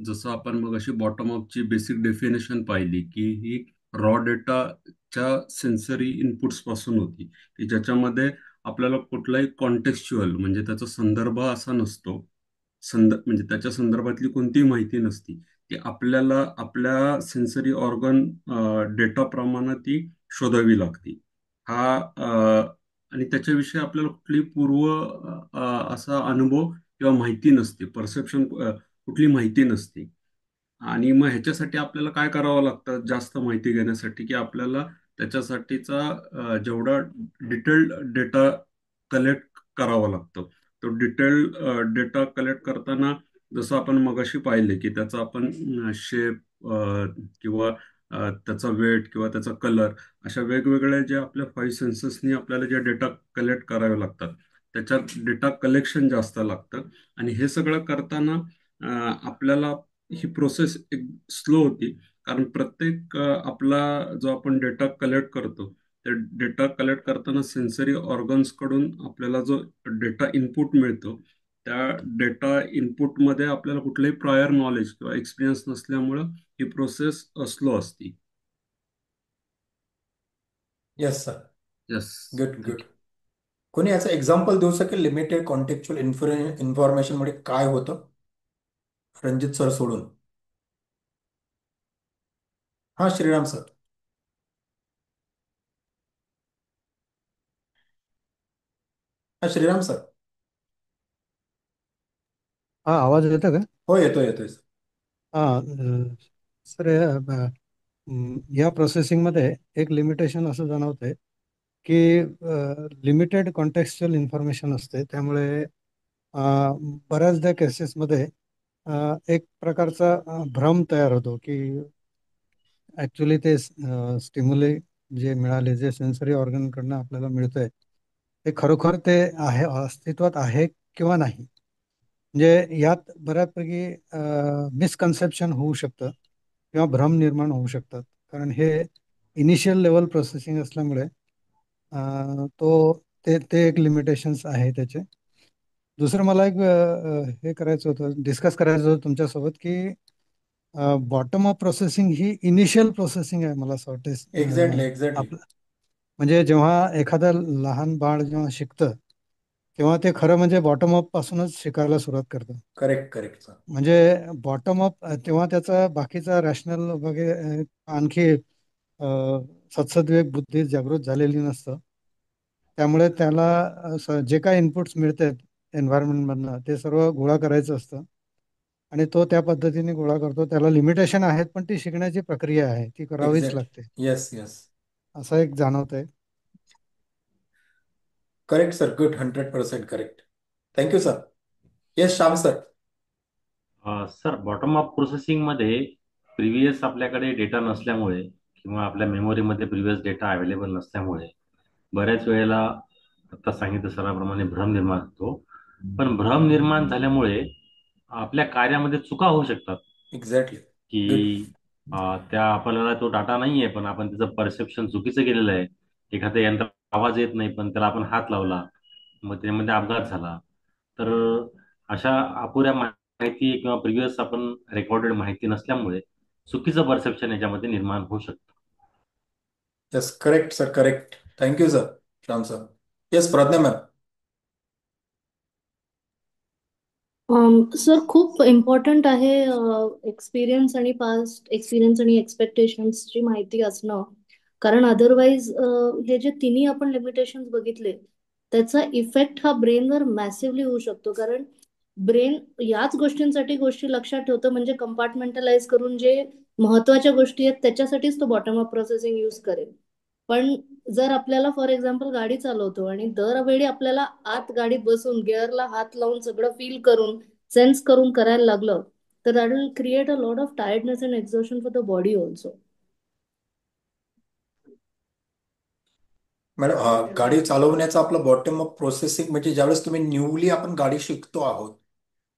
जसं आपण मग अशी बॉटम अपची बेसिक डेफिनेशन पाहिली, की ही रॉ डेटाच्या सेन्सरी इनपुट्सपासून होती, की ज्याच्यामध्ये आपल्याला कुठलाही कॉन्टेक्स्च्युअल म्हणजे त्याचा संदर्भ असा नसतो. म्हणजे त्याच्या संदर्भातली कोणतीही माहिती नसती. ती आपल्याला आपल्या सेन्सरी ऑर्गन डेटाप्रमाणे ती शोधावी लागते. हा आणि त्याच्याविषयी आपल्याला कुठली असा अनुभव किंवा माहिती नसते, परसेप्शन कुठली माहिती नसते. आणि मग ह्याच्यासाठी आपल्याला काय करावं लागतं, जास्त माहिती घेण्यासाठी, की आपल्याला त्याच्यासाठीचा जेवढा डिटेल्ड डेटा कलेक्ट करावा लागतो. तो डिटेल्ड डेटा कलेक्ट करताना, जसं आपण मगाशी पाहिले, की त्याचा आपण शेप किंवा त्याचा वेट किंवा त्याचा कलर, अशा वेगवेगळ्या ज्या आपल्या फाईव्ह सेन्सेसनी आपल्याला जे डेटा कलेक्ट करावे लागतात, त्याच्यात डेटा कलेक्शन जास्त लागतं. आणि हे सगळं करताना आपल्याला ही प्रोसेस एक स्लो होती, कारण प्रत्येक आपला जो आपण डेटा कलेक्ट करतो, ते डेटा कलेक्ट करताना सेन्सरी ऑर्गन्सकडून आपल्याला जो डेटा इनपुट मिळतो, त्या डेटा इनपुटमध्ये आपल्याला कुठलंही प्रायर नॉलेज किंवा एक्सपिरियन्स नसल्यामुळं ही प्रोसेस स्लो असते. Yes sir. Yes. Good good. कोणी याचं एक्झाम्पल देऊ शकेल, लिमिटेड कॉन्टेक्च्युअल इन्फॉर्मेशन मध्ये काय होतं, रणजित सर सोडून? हा, श्रीराम सर. हा, श्रीराम सर. हा, आवाज येतो का? हो, येतोय येतोय सर. हा, सर, या प्रोसेसिंगमध्ये एक लिमिटेशन असं जाणवतंय की लिमिटेड कॉन्टेक्स्चुअल इन्फॉर्मेशन असते. त्यामुळे अ, बऱ्याचदा केसेसमध्ये एक प्रकारचा भ्रम तयार होतो की ॲक्च्युली ते स्टिम्युले जे मिळाले, जे सेन्सरी ऑर्गनकडनं आपल्याला मिळतंय, ते खरोखर ते आहे, अस्तित्वात आहे किंवा नाही. म्हणजे यात बऱ्यापैकी मिसकन्सेप्शन होऊ शकतं किंवा भ्रम निर्माण होऊ शकतात. कारण हे इनिशियल लेवल प्रोसेसिंग असल्यामुळे ते एक लिमिटेशन्स आहे त्याचे. दुसरं मला एक हे करायचं होतं, डिस्कस करायचं होतं तुमच्यासोबत की बॉटम अप प्रोसेसिंग ही इनिशियल प्रोसेसिंग आहे मला असं वाटतं. Exactly exactly. आपलं म्हणजे जेव्हा एखादं लहान बाळ जेव्हा शिकतं तेव्हा ते खरं म्हणजे बॉटम अप पासूनच शिकायला सुरुवात करतं. Correct correct sir. म्हणजे बॉटम अप तेव्हा त्याचा बाकीचा रॅशनल वगैरे आणखी सद्सद्विवेक बुद्धी जागृत झालेली नसतं. त्यामुळे त्याला जे काही इनपुट्स मिळतात एन्व्हायरमेंटमधनं ते सर्व गोळा करायचं असतं आणि तो त्या पद्धतीने गोळा करतो. त्याला लिमिटेशन आहेत, पण ती शिकण्याची प्रक्रिया आहे, ती करावीच एक्झॅक्टली. लागते, येस येस. असं एक जाणवत आहे. Correct sir. Good. 100% correct. Thank you sir. Yes Shyam sir. Sir, bottom up प्रोसेसिंगमध्ये प्रिव्हियस आपल्याकडे डेटा नसल्यामुळे किंवा आपल्या मेमोरीमध्ये प्रिव्हियस डेटा अवेलेबल नसल्यामुळे बऱ्याच वेळेला आता सांगितलं सराप्रमाणे भ्रम निर्माण होतो. पण भ्रम निर्माण झाल्यामुळे आपल्या कार्यामध्ये चुका होऊ शकतात एक्झॅक्टली. गुड. की त्या आपल्याला तो डाटा नाहीये पण आपण त्याचं परसेप्शन चुकीचं केलेलं आहे. एखाद्या यंत्र आवाज येत नाही पण त्याला आपण हात लावला, मग त्यामध्ये अपघात झाला. तर अशा अपुऱ्या माहिती किंवा प्रिव्हियस आपण रेकॉर्डेड माहिती नसल्यामुळे चुकीचं परसेप्शन याच्यामध्ये निर्माण होऊ शकतं. Yes correct sir. Correct. Thank you sir Shyam sir. Yes Pragya ma'am. Sir, खूप इम्पॉर्टंट आहे एक्सपिरियन्स आणि पास्ट एक्सपिरियन्स आणि एक्सपेक्टेशन्सची माहिती असणं. कारण अदरवाईज हे जे तिन्ही आपण लिमिटेशन्स बघितले त्याचा इफेक्ट हा ब्रेनवर मॅसिव्हली होऊ शकतो. कारण ब्रेन याच गोष्टींसाठी गोष्टी लक्षात ठेवतं, म्हणजे कंपार्टमेंटलाइज करून जे महत्वाच्या गोष्टी आहेत त्याच्यासाठीच तो बॉटम अप प्रोसेसिंग यूज करेल. पण जर आपल्याला फॉर एक्झाम्पल गाडी चालवतो आणि दरवेळी आपल्याला आत गाडीत बसून गिअरला हात लावून सगळं फील करून सेन्स करून करायला लागलं तर that will create a lot of tiredness and exhaustion for the body also. Madam गाडी चालवण्याचं आपलं बॉटम अप प्रोसेसिंग म्हणजे ज्यावेळेस तुम्ही न्यूली आपण गाडी शिकतो आहोत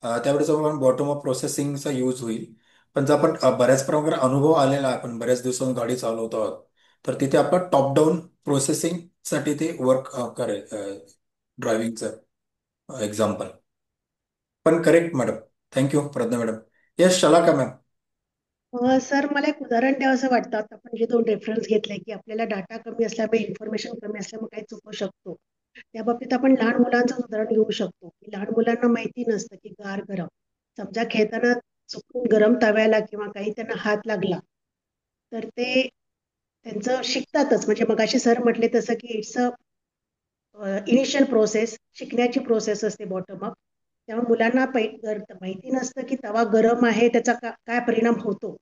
त्यावेळेस आपण बॉटम अप प्रोसेसिंगचा यूज होईल. पण जर आपण बऱ्याच प्रकारे अनुभव आलेला आहे, आपण बऱ्याच दिवसांनी गाडी चालवतो आहोत, तर तिथे आपण टॉप डाऊन प्रोसेसिंगसाठी ते वर्क करेल ड्रायव्हिंगचं एक्झाम्पल. पण correct madam. Thank you Pragya madam. Yes Shalaka ma'am. Sir, मला एक उदाहरण द्यावं असं वाटतं. आता आपण जे दोन रेफरन्स घेतले की आपल्याला डाटा कमी असल्यामुळे इन्फॉर्मेशन कमी असल्यामुळे काही चुकू शकतो. त्या बाबतीत आपण लहान मुलांचं उदाहरण घेऊ शकतो की लहान मुलांना माहिती नसतं की गार गरम. समजा खेळताना चुकून गरम तव्याला किंवा काही त्यांना हात लागला तर ते त्यांचं शिकतातच. म्हणजे मगाशी सर म्हटले तसं की इट्स अ इनिशियल प्रोसेस, शिकण्याची प्रोसेस असते बॉटम अप. त्यामुळे मुलांना माहिती नसतं की तवा गरम आहे त्याचा काय परिणाम होतो.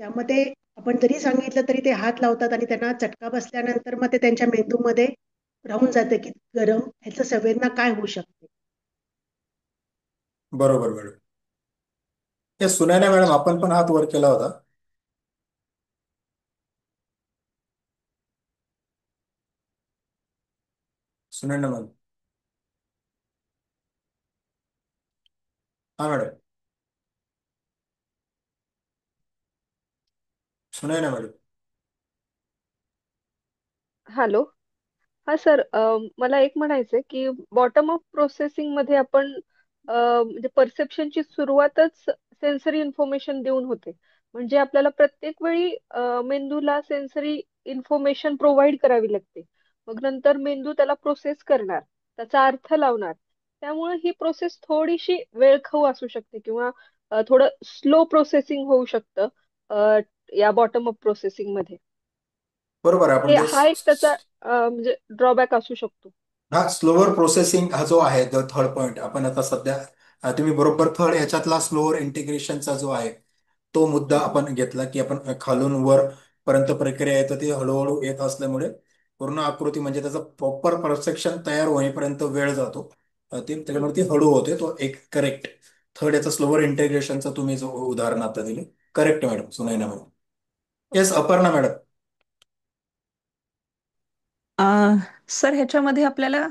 त्यामध्ये आपण जरी सांगितलं तरी ते हात लावतात आणि त्यांना चटका बसल्यानंतर मग ते त्यांच्या मेंदूमध्ये राहून जातं की गरम ह्याचं संवेदना काय होऊ शकते. बरोबर मॅडम. येस सुनयना मॅडम, आपण पण हात वर केला होता. सुनयना मॅडम. हा मॅडम. सुनयना मॅडम. हॅलो. हा सर, मला एक म्हणायचंय की बॉटम अप प्रोसेसिंग मध्ये आपण म्हणजे परसेप्शनची सुरुवातच सेन्सरी इन्फॉर्मेशन देऊन होते. म्हणजे आपल्याला प्रत्येक वेळी मेंदूला सेन्सरी इन्फॉर्मेशन प्रोव्हाइड करावी लागते. मग नंतर मेंदू त्याला प्रोसेस करणार, त्याचा अर्थ लावणार. त्यामुळे ही प्रोसेस थोडीशी वेळखाऊ असू शकते किंवा थोडं स्लो प्रोसेसिंग होऊ शकतं या बॉटम अप प्रोसेसिंग मध्ये. बरोबर आहे. आपण हे जे हा एक त्याचा म्हणजे ड्रॉबॅक असू शकतो. हा स्लोअर प्रोसेसिंग हा जो आहे द थर्ड पॉइंट आपण आता सध्या तुम्ही बरोबर थर्ड याच्यातला स्लोअर इंटिग्रेशनचा जो आहे तो मुद्दा आपण घेतला की आपण खालून वर पर्यंत प्रक्रिया येतं ती हळूहळू येत असल्यामुळे पूर्ण आकृती म्हणजे त्याचं प्रॉपर परसेप्शन तयार होईपर्यंत वेळ जातो. त्याच्यामुळे ती हळू होते. तो एक करेक्ट. थर्ड याचं स्लोअर इंटिग्रेशनचं तुम्ही जो उदाहरण आता दिले, correct madam, Sunaina madam. Yes, Aparna madam. अ, सर ह्याच्यामध्ये आपल्याला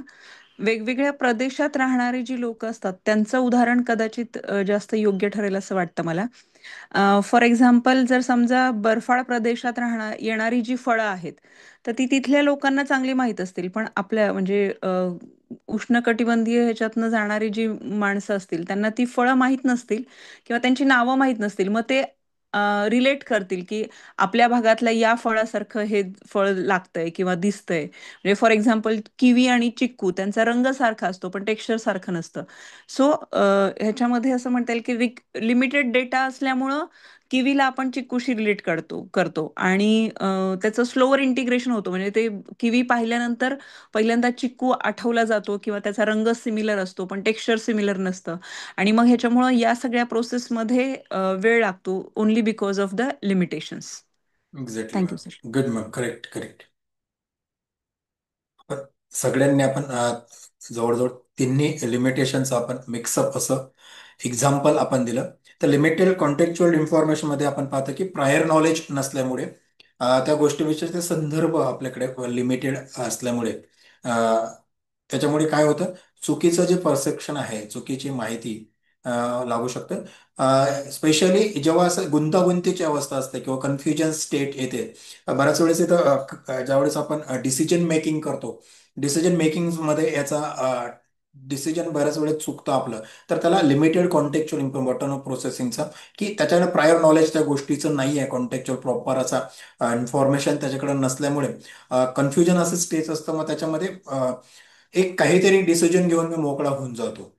वेगवेगळ्या प्रदेशात राहणारी जी लोक असतात त्यांचं उदाहरण कदाचित जास्त योग्य ठरेल असं वाटतं मला. फॉर एक्झाम्पल जर समजा बर्फाळ प्रदेशात येणारी जी फळं आहेत तर ती तिथल्या लोकांना चांगली माहीत असतील, पण आपल्या म्हणजे उष्णकटिबंधीय ह्याच्यातनं जाणारी जी माणसं असतील त्यांना ती फळं माहीत नसतील किंवा त्यांची नावं माहीत नसतील. मग ते रिलेट करतील की आपल्या भागातल्या या फळासारखं हे फळ लागतंय किंवा दिसतंय. म्हणजे फॉर एक्झाम्पल किवी आणि चिक्कू त्यांचा रंग सारखा असतो पण टेक्स्चर सारखं नसतं. सो ह्याच्यामध्ये असं म्हणता येईल की लिमिटेड डेटा असल्यामुळं किवीला आपण चिक्कूशी रिलेट करतो आणि त्याचं स्लोअर इंटिग्रेशन होतं. म्हणजे ते किवी पाहिल्यानंतर पहिल्यांदा चिक्कू आठवला जातो किंवा त्याचा रंग सिमिलर असतो पण टेक्स्चर सिमिलर नसतं. आणि मग ह्याच्यामुळं या सगळ्या प्रोसेसमध्ये वेळ लागतो only because of the limitations. Exactly thank you ma'am. Sir. Good ma'am, correct correct. पण सगळ्यांनी आपण जवळजवळ तिन्ही लिमिटेशनचं आपण मिक्सअप असं एक्झाम्पल आपण दिलं. तर लिमिटेड कॉन्टेक्च्युअल इन्फॉर्मेशन मध्ये आपण पाहतो की प्रायर नॉलेज नसल्यामुळे त्या गोष्टीविषयी ते संदर्भ आपल्याकडे लिमिटेड असल्यामुळे त्याच्यामुळे काय होतं, चुकीचं जे परसेप्शन आहे, चुकीची माहिती लागू शकतं. स्पेशली जेव्हा असं गुंतागुंतीची अवस्था असते किंवा कन्फ्युजन स्टेट येते, बऱ्याच वेळेस इथं ज्यावेळेस आपण डिसिजन मेकिंग करतो, डिसिजन मेकिंग मध्ये याचा डिसिजन बऱ्याच वेळेस चुकतं आपलं. तर त्याला लिमिटेड कॉन्टेक्च्युअल इम्पॉर्टन ऑफ प्रोसेसिंगचा, की त्याच्याकडे प्रायर नॉलेज त्या गोष्टीचं नाही आहे, कॉन्टेक्च्युअल प्रॉपर असा इन्फॉर्मेशन त्याच्याकडे नसल्यामुळे कन्फ्युजन असं स्टेज असतं. मग त्याच्यामध्ये एक काहीतरी डिसिजन घेऊन मी मोकळा होऊन जातो.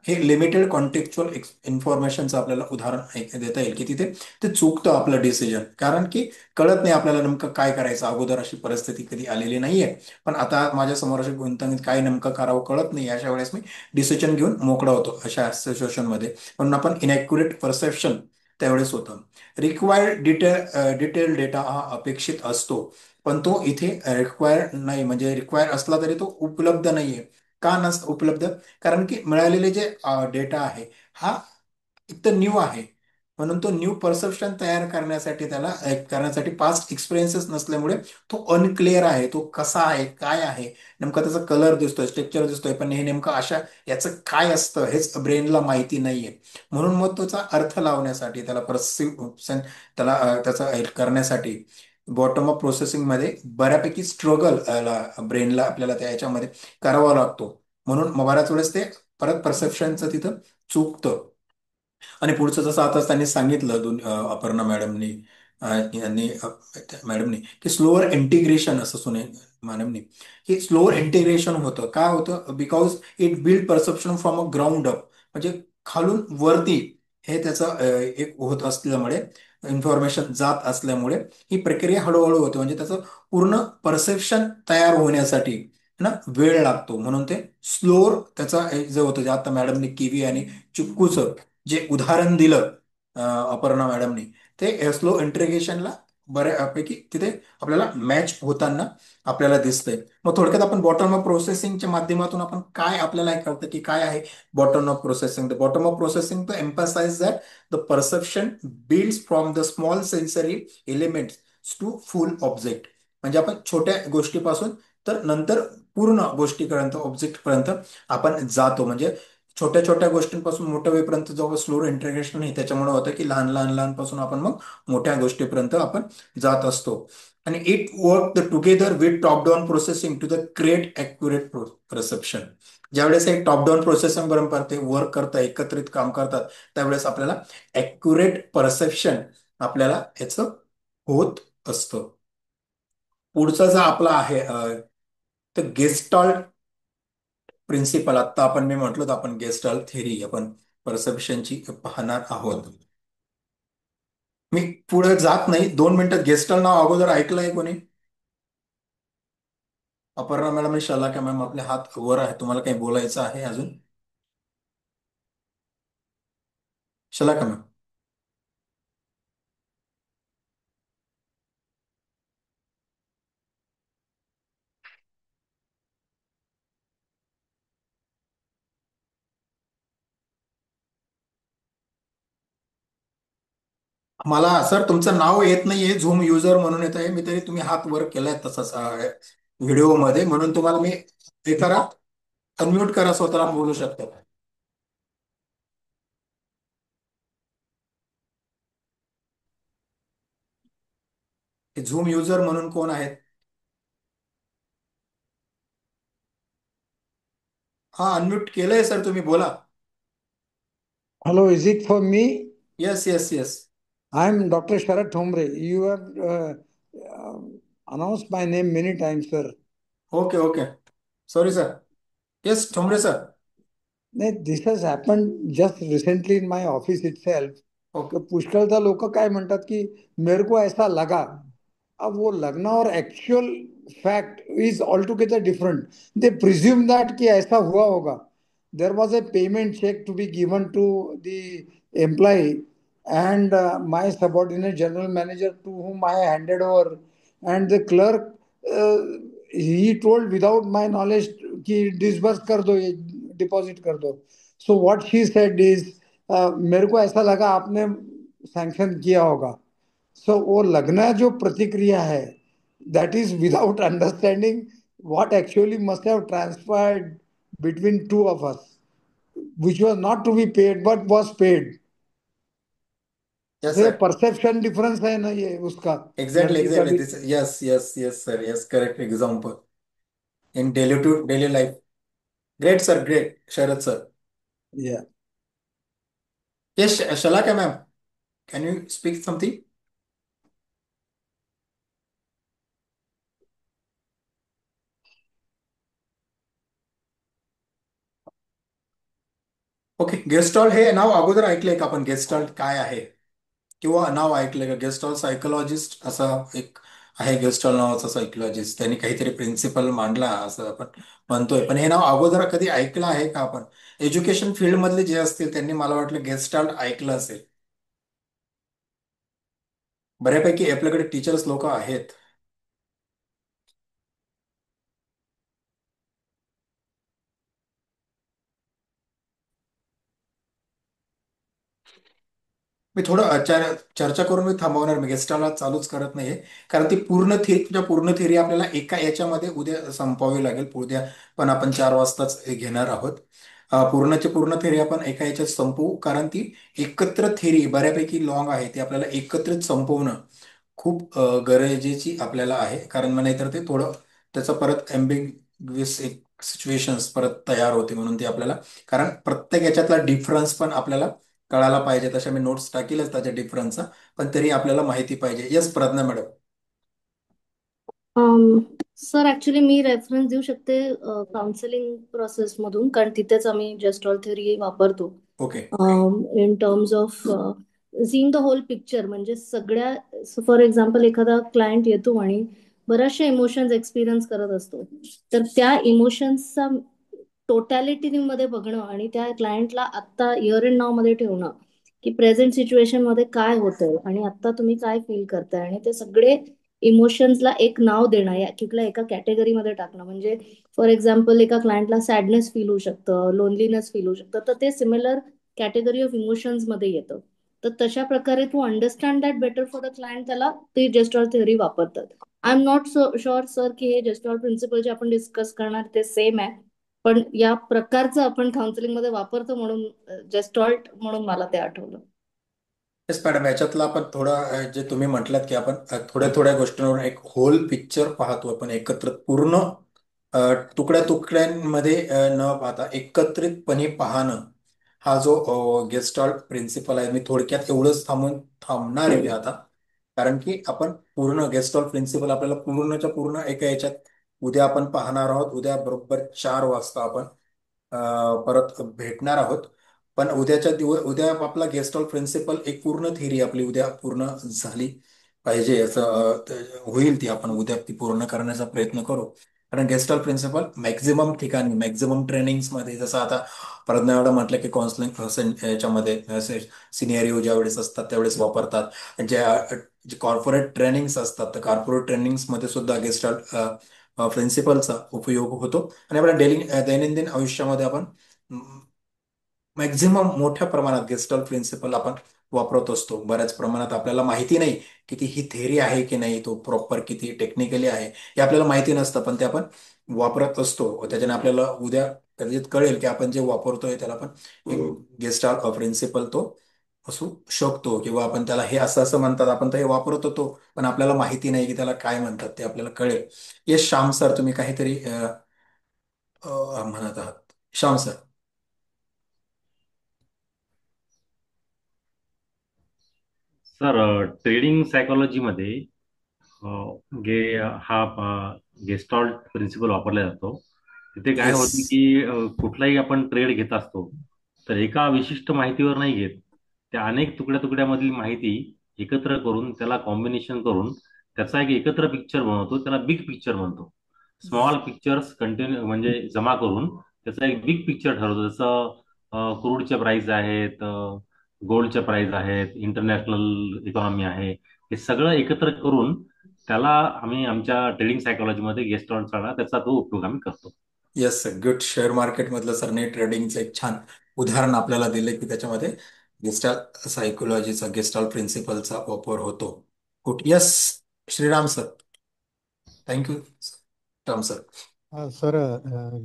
हे लिमिटेड कॉन्टेक्च्युअल इन्फॉर्मेशनचं आपल्याला उदाहरण देता येईल की तिथे ते चुकतं आपलं डिसिजन, कारण की कळत नाही आपल्याला नेमकं काय करायचं. अगोदर अशी परिस्थिती कधी आलेली नाहीये, पण आता माझ्या समोर अशी गुंतवणूक काय नेमकं करावं कळत नाही. अशा वेळेस मी डिसिजन घेऊन मोकळा होतो अशा सिच्युएशनमध्ये. म्हणून आपण इनॅक्युरेट परसेप्शन त्यावेळेस होतं. रिक्वायर्ड डिटेल डेटा हा अपेक्षित असतो, पण तो इथे रिक्वायर्ड नाही. म्हणजे रिक्वायर असला तरी तो उपलब्ध नाहीये. का उपलब्ध? कारण की मिळालेले जे डेटा आहे हा एक तर न्यू आहे. म्हणून तो न्यू परसेप्शन तयार करण्यासाठी करण्यासाठी पास्ट एक्सपिरियन्सेस नसल्यामुळे तो अनक्लिअर आहे. तो कसा आहे, काय आहे, नेमका त्याचा कलर दिसतोय, स्ट्रक्चर दिसतोय, पण हे नेमकं याचं काय असतं हेच ब्रेनला माहिती नाहीये. म्हणून मग त्याचा अर्थ लावण्यासाठी, त्याला परसेप्शन त्याला त्याचा हे करण्यासाठी बॉटम अप प्रोसेसिंग मध्ये बऱ्यापैकी स्ट्रगल ब्रेनला आपल्याला त्या याच्यामध्ये करावा लागतो. म्हणून मग बऱ्याच वेळेस ते परत परसेप्शनचं तिथं चुकतं. आणि पुढचं जसं आता त्यांनी सांगितलं अपर्णा मॅडमनी मॅडमनी, की स्लोअर इंटिग्रेशन असं मॅडमनी, की स्लोअर इंटिग्रेशन होतं. काय होतं? Because it build perception from a ground up. म्हणजे खालून वरती हे त्याचं एक होत असल्यामुळे, इन्फॉर्मेशन जात असल्यामुळे ही प्रक्रिया हळूहळू होते. म्हणजे त्याचं पूर्ण परसेप्शन तयार होण्यासाठी ना वेळ लागतो. म्हणून ते स्लोअर त्याचा जे होतं, जे आता मॅडमनी किवी आणि चिक्कूचं जे उदाहरण दिलं अपर्णा मॅडमनी, ते स्लो इंटिग्रेशनला बऱ्यापैकी तिथे आपल्याला मॅच होताना आपल्याला दिसतंय. मग थोडक्यात आपण बॉटम अप प्रोसेसिंगच्या माध्यमातून आपण काय आपल्याला हे कळतं की काय आहे bottom up processing. The bottom up processing to emphasise that the perception builds from the small sensory elements to full object. म्हणजे आपण छोट्या गोष्टीपासून तर नंतर पूर्ण गोष्टीपर्यंत, ऑब्जेक्ट पर्यंत आपण जातो. म्हणजे छोट्या छोट्या गोष्टींपासून मोठ्या वेळपर्यंत जेव्हा स्लो इंटिग्रेशन आहे, त्याच्यामुळे होतं की लहान लहान लहानपासून आपण मग मोठ्या गोष्टीपर्यंत आपण जात असतो. आणि it work the together with top down processing to the create accurate perception. ज्यावेळेस एक टॉप डाऊन प्रोसेसिंग बरोबर ते वर्क करतात, एकत्रित काम करतात, त्यावेळेस आपल्याला ॲक्युरेट परसेप्शन आपल्याला याचं होत असतं. पुढचा जो आपला आहे तर गेस्टाल्ट प्रिन्सिपल. आता आपण मी म्हटलो तर आपण गेस्टाल्ट थेरी आपण परसेप्शनची पाहणार आहोत. मी पुढे जात नाही, 2 मिनिटात. गेस्टाल्ट नाव अगोदर ऐकलंय कोणी? अपर्णा मॅडम आणि शलाका मॅम, आपले हात वर आहे. तुम्हाला काही बोलायचं आहे अजून? शलाका मॅम. मला सर तुमचं नाव येत नाहीये, झूम युजर म्हणून येत आहे, मी तरी तुम्ही हात वर केलाय तसंच व्हिडिओ मध्ये, म्हणून तुम्हाला मी हे करा, अनम्यूट करा, स्वतःला बोलू शकता. झूम युजर म्हणून कोण आहेत? हा, अनम्यूट केलंय सर, तुम्ही बोला. Hello, is it for me? Yes yes yes. I'm Dr. Sharat Thombre. You have announced my name many times, sir. Okay okay, sorry sir. Yes Thombare sir. This has happened just recently in my office itself. Okay. तो पुष्कळदा लोक काय म्हणतात की मेरे को ऐसा लगा. अब वो लगना और actual fact is all together different. They presume that कि ऐसा हुआ होगा. There was a payment check to be given to the employee and my subordinate general manager to whom I handed over, and the clerk uh, he told without my knowledge कि disburse कर दो, ये deposit कर दो. So what she said is मेरे को ऐसा लगा आपने सैंक्शन किया होगा. सो वो लगना जो प्रतिक्रिया है, that is without understanding what actually must have transpired between two of us, which was not to be paid but was paid. Yes तो ये सर. परसेप्शन डिफरेंस है ना ये उसका, एक्झॅक्टली लड़की का एक्झॅक्टली भी. This. Yes yes yes sir, yes correct example in daily to daily life. Great sir, great Sharad sir. Yeah. Yes Shalaka ma'am, can you speak something? Okay. Gestalt हे नाव अगोदर ऐकलंय का आपण? गेस्टॉल काय आहे, किंवा नाव ऐकलंय का? गेस्टॉल सायकोलॉजिस्ट असं एक आहे, गेस्टॉल नावाचा सायकोलॉजिस्ट, त्यांनी काहीतरी प्रिन्सिपल मांडला असं आपण म्हणतोय, पण हे नाव अगोदर कधी ऐकलं आहे का आपण? एज्युकेशन फील्ड मधले जे असतील त्यांनी मला वाटलं गेस्टॉल ऐकलं असेल. बऱ्यापैकी आपल्याकडे टीचर्स लोक आहेत. मी थोडं चर्चा करून मी थांबवणार, मी गेस्टाला चालूच करत नाहीये, कारण ती पूर्ण थिअरी आपल्याला एका याच्यामध्ये उद्या संपवावी लागेल. उद्या पण आपण 4 वाजताच घेणार आहोत. पूर्णची पूर्ण थिअरी आपण एका याच्यात संपवू, कारण ती एकत्र थिअरी बऱ्यापैकी लॉंग आहे, ती आपल्याला एकत्रित संपवणं खूप गरजेची आपल्याला आहे. कारण मग नाहीतर ते थोडं त्याचं परत एम्बिग्युअस एक सिच्युएशन्स परत तयार होते, म्हणून ते आपल्याला, कारण प्रत्येक याच्यातला डिफरन्स पण आपल्याला कळायला पाहिजे. तशा मी नोट्स टाकीलच त्याच्या डिफरन्सचा, पण तरी आपल्याला माहिती पाहिजे. Yes Pragya madam. Sir actually मी रेफरन्स देऊ शकते काउन्सिलिंग प्रोसेसमधून, कारण तिथेच आम्ही जस्टॉल थेरी वापरतो. Okay. In terms of seeing the whole picture, म्हणजे सगळ्या, फॉर एक्झाम्पल एखादा क्लायंट येतो आणि बऱ्याचशा इमोशन्स एक्सपिरियन्स करत असतो, तर त्या इमोशन्सचा टोटॅलिटीमध्ये बघणं आणि त्या क्लायंटला आत्ता इयर एंड नाव मध्ये ठेवणं, की प्रेझेंट सिच्युएशन मध्ये काय होतंय आणि आता तुम्ही काय फील करताय, आणि ते सगळे इमोशन्सला एक नाव देणं, या कुठल्या एका कॅटेगरीमध्ये टाकणं. म्हणजे फॉर एक्झाम्पल एका क्लायंटला सॅडनेस फील होऊ शकतं, लोनलीनेस फील होऊ शकतं, तर ते सिमिलर कॅटेगरी ऑफ इमोशन्स मध्ये येतं. तर तशा प्रकारे to understand that better for the client, त्याला ते जेस्टॉल थेअरी वापरतात. I am not sure sir की हे जेस्टॉल प्रिन्सिपल जे आपण डिस्कस करणार ते सेम आहे, पण या प्रकारचं आपण काउन्सिलिंग मध्ये वापरतो म्हणून जेस्टॉल्ट म्हणून मला ते आठवलं. येस मॅडम, याच्यातलं आपण थोडं जे तुम्ही म्हटलात की आपण थोड्या थोड्या गोष्टींवर एक होल पिक्चर पाहतो आपण, एकत्र पूर्ण तुकड्या तुकड्यांमध्ये न पाहता एकत्रितपणे पाहणं, हा जो गेस्टॉल्ट प्रिन्सिपल आहे. मी थोडक्यात एवढंच थांबणार आहे आता, कारण की आपण पूर्ण गेस्टॉल्ट प्रिन्सिपल आपल्याला पूर्णच्या पूर्ण एका याच्यात उद्या आपण पाहणार आहोत. उद्या बरोबर 4 वाजता आपण परत भेटणार आहोत. पण उद्या आपला गेस्टॉल प्रिन्सिपल एक पूर्ण थिअरी आपली उद्या पूर्ण झाली पाहिजे, असं होईल ती. आपण उद्या ती पूर्ण करण्याचा प्रयत्न करू, कारण गेस्टॉल प्रिन्सिपल मॅक्झिमम ठिकाणी, मॅक्झिमम ट्रेनिंग्समध्ये, जसं आता प्रज्ञा एवढं म्हटलं की काउन्सिलिंग याच्यामध्ये सिनियरिओ ज्यावेळेस असतात त्यावेळेस वापरतात. ज्या जे कॉर्पोरेट ट्रेनिंग्स असतात, तर कॉर्पोरेट ट्रेनिंग्समध्ये सुद्धा गेस्टॉल प्रिन्सिपलचा उपयोग होतो. आणि आपल्या दैनंदिन आयुष्यामध्ये आपण मॅक्झिमम मोठ्या प्रमाणात गेस्टॉल प्रिन्सिपल आपण वापरत असतो. बऱ्याच प्रमाणात आपल्याला माहिती नाही की ही थेअरी आहे की नाही, तो प्रॉपर किती टेक्निकली आहे हे आपल्याला माहिती नसतं, पण ते आपण वापरत असतो. व त्याच्याने आपल्याला उद्या कदाचित कळेल की आपण जे वापरतोय त्याला पण एक गेस्टार प्रिन्सिपल तो असू शकतो, किंवा आपण त्याला हे असं असं म्हणतात, आपण तर हे वापरत होतो पण आपल्याला माहिती नाही की त्याला काय म्हणतात, ते आपल्याला कळेल. येस श्याम सर, तुम्ही काहीतरी म्हणत आहात. श्याम सर. सर, ट्रेडिंग सायकोलॉजीमध्ये अ, गे हा गेस्टॉल्ट प्रिन्सिपल वापरला जातो. तिथे काय येस. होतं की कुठलाही आपण ट्रेड घेत असतो तर एका विशिष्ट माहितीवर नाही घेत, त्या अनेक तुकड्या तुकड्यामधील माहिती एकत्र करून त्याला कॉम्बिनेशन करून त्याचा एक एकत्र पिक्चर बनवतो, त्याला बिग पिक्चर म्हणतो. स्मॉल पिक्चर्स कंटिन्यू म्हणजे जमा करून त्याचा एक बिग पिक्चर ठरवतो. जसं क्रूडच्या प्राइस आहेत, गोल्डच्या प्राइस आहेत, इंटरनॅशनल इकॉनॉमी आहे, हे सगळं एकत्र करून त्याला आम्ही आमच्या ट्रेडिंग सायकोलॉजीमध्ये गेस्टॉल्टचा त्याचा तो उपयोग आम्ही करतो. Yes sir, good. Share market मधलं सरने ट्रेडिंगचं एक छान उदाहरण आपल्याला दिले की त्याच्यामध्ये गेस्टाल सायकोलॉजीचा, गेस्टाल प्रिन्सिपलचा वापर होतो. Good. Yes Shriram sir. Thank you Ram sir. Sir,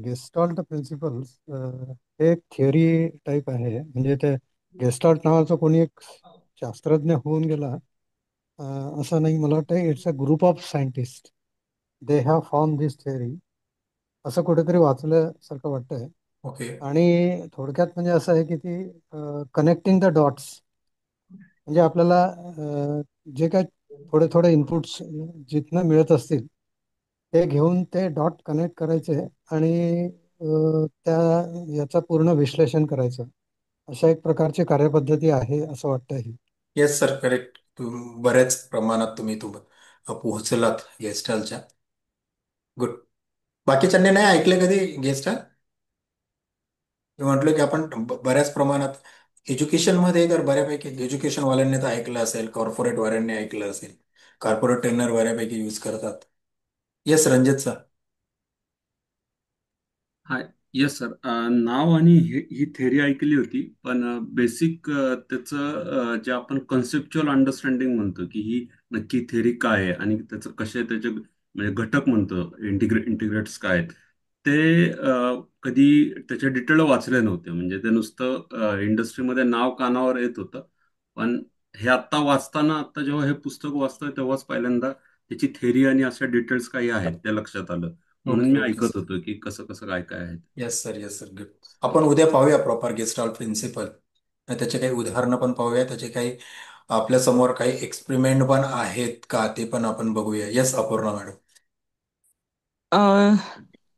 gestalt principles हे एक थिअरी टाईप आहे. म्हणजे ते गेस्टॉल्ट नावाचा कोणी एक शास्त्रज्ञ होऊन गेला असं नाही. मला वाटतं it's a group of scientist, they have form this theory, असं कुठेतरी वाचल्यासारखं वाटतंय. ओके. आणि थोडक्यात म्हणजे असं आहे की ती कनेक्टिंग द डॉट्स, म्हणजे आपल्याला जे काय थोडे थोडे इनपुट्स जिथनं मिळत असतील ते घेऊन ते डॉट कनेक्ट करायचे आणि त्या याचं पूर्ण विश्लेषण करायचं, अशा एक प्रकारची कार्यपद्धती आहे असं वाटतं ही. Yes sir, correct. बऱ्याच प्रमाणात तुम्ही पोहोचलात गेस्टालच्या. गुड. बाकीच्यांनी नाही ऐकले कधी गेस्टाल? मी म्हटलं की आपण बऱ्याच प्रमाणात एज्युकेशनमध्ये तर बऱ्यापैकी एज्युकेशन वाल्यांनी तर ऐकलं असेल, कॉर्पोरेट वाल्यांनी ऐकलं असेल, कॉर्पोरेट ट्रेनर बऱ्यापैकी यूज करतात. Yes Ranjit sir. Hi. Yes sir. नाव आणि ही थेअरी ऐकली होती, पण बेसिक त्याचं जे आपण कन्सेप्च्युअल अंडरस्टँडिंग म्हणतो की ही नक्की थेअरी काय आहे आणि त्याचं कसे त्याचे म्हणजे घटक म्हणतो, इंटिग्रेट्स काय आहेत, ते कधी त्याचे डिटेल वाचले नव्हते. म्हणजे ते नुसतं इंडस्ट्रीमध्ये नाव कानावर येत होतं. पण हे आत्ता वाचताना, आता जेव्हा हे पुस्तक वाचतोय तेव्हाच पहिल्यांदा त्याची थेअरी आणि अशा डिटेल्स काही आहेत ते लक्षात आलं. म्हणून ओके मी ओके ऐकत सर. होतो की कसं कसं काय काय आहे. Yes sir, yes sir, good. आपण उद्या पाहूया प्रॉपर गेस्टाल प्रिन्सिपल, त्याचे काही उदाहरणं पण पाहूया, त्याचे काही आपल्या समोर काही एक्सपेरिमेंट पण आहेत का ते पण आपण बघूया. Yes Apurna madam. अ,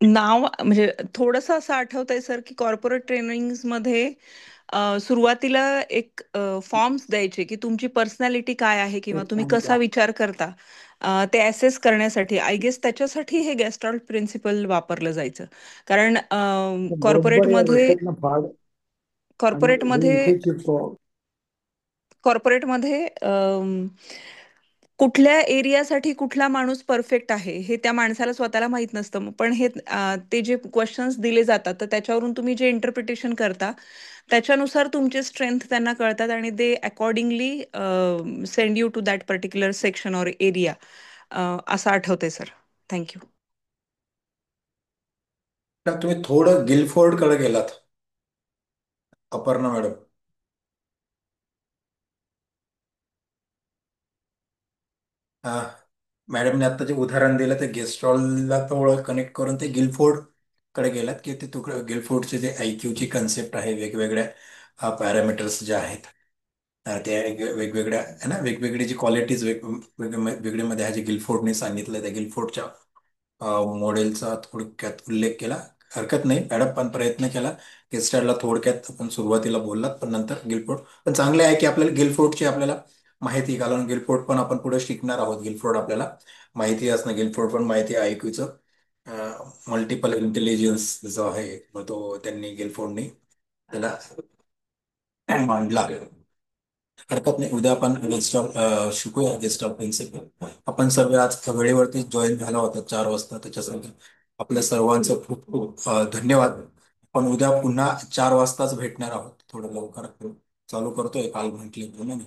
नाव म्हणजे थोडंसं असं आठवतंय सर की कॉर्पोरेट ट्रेनिंग्समध्ये सुरुवातीला एक फॉर्म्स द्यायचे की तुमची पर्सनॅलिटी काय आहे किंवा तुम्ही कसा विचार करता, ते ॲसेस करण्यासाठी. आय गेस त्याच्यासाठी हे गेस्टॉल्ट प्रिन्सिपल वापरलं जायचं. कारण बरोबर या कॉर्पोरेटमध्ये विषयातनं फार आणि हे कॉर्पोरेटमध्ये इफेक्टिव्ह. कॉर्पोरेटमध्ये कुठल्या एरियासाठी कुठला माणूस परफेक्ट आहे हे त्या माणसाला स्वतःला माहित नसतं. पण हे ते जे क्वेश्चन्स दिले जातात तर त्याच्यावरून तुम्ही जे इंटरप्रिटेशन करता त्याच्यानुसार तुमचे स्ट्रेंथ त्यांना कळतात आणि they accordingly send you to that particular section or area, असं आठवतंय सर. थँक्यू. तुम्ही थोडं गिलफोर्ड कडे गेलात अपर्णा मॅडम. हा, मॅडमने आता जे उदाहरण दिलं ते गेस्ट्रॉलला थोडं कनेक्ट करून ते गिलफोर्ड कडे गेलात की ते गिलफोर्डचे जे IQ ची कन्सेप्ट आहे, वेगवेगळ्या पॅरामीटर्स जे आहेत, त्या वेगवेगळ्या आहे ना, वेगवेगळी जी क्वालिटीज वेगवेगळे मध्ये आहे, जे गिलफोर्डने सांगितलं, त्या गिलफोर्डच्या मॉडेलचा थोडक्यात उल्लेख केला. हरकत नाही मॅडम, पण प्रयत्न केला. गेस्टारला थोडक्यात आपण सुरुवातीला बोललात, पण नंतर गिलफोर्ड पण चांगले आहे की आपल्याला गिलफोर्डची आपल्याला माहिती, कारण गिलफोर्ड पण आपण पुढे शिकणार आहोत. गिलफोर्ड आपल्याला माहिती असणं, गिलफोर्ड पण माहिती IQचं मल्टिपल इंटेलिजन्स जो आहे, मग तो त्यांनी गिलफोर्डनी त्याला मांडला. हरकत नाही, उद्या आपण शिकूया गेस्टॉल प्रिन्सिपल. आपण सर्व आज वेळेवरती जॉईन झाला होता 4 वाजता, त्याच्यासाठी आपल्या सर्वांचं खूप खूप धन्यवाद. पण उद्या पुन्हा 4 वाजताच भेटणार आहोत, थोडं लवकर. चालू करतोय काल म्हटले म्हणून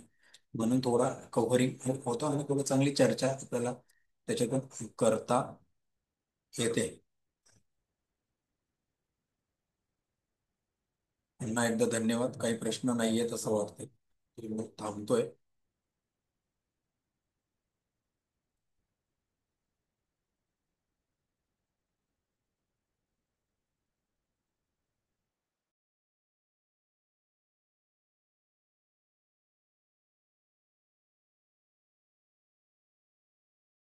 म्हणून थोडा कव्हरिंग होतो आणि थोडं चांगली चर्चा आपल्याला त्याच्यातून करता येते. पुन्हा एकदा धन्यवाद. काही प्रश्न नाहीयेत असं वाटतंय, तरी मग थांबतोय.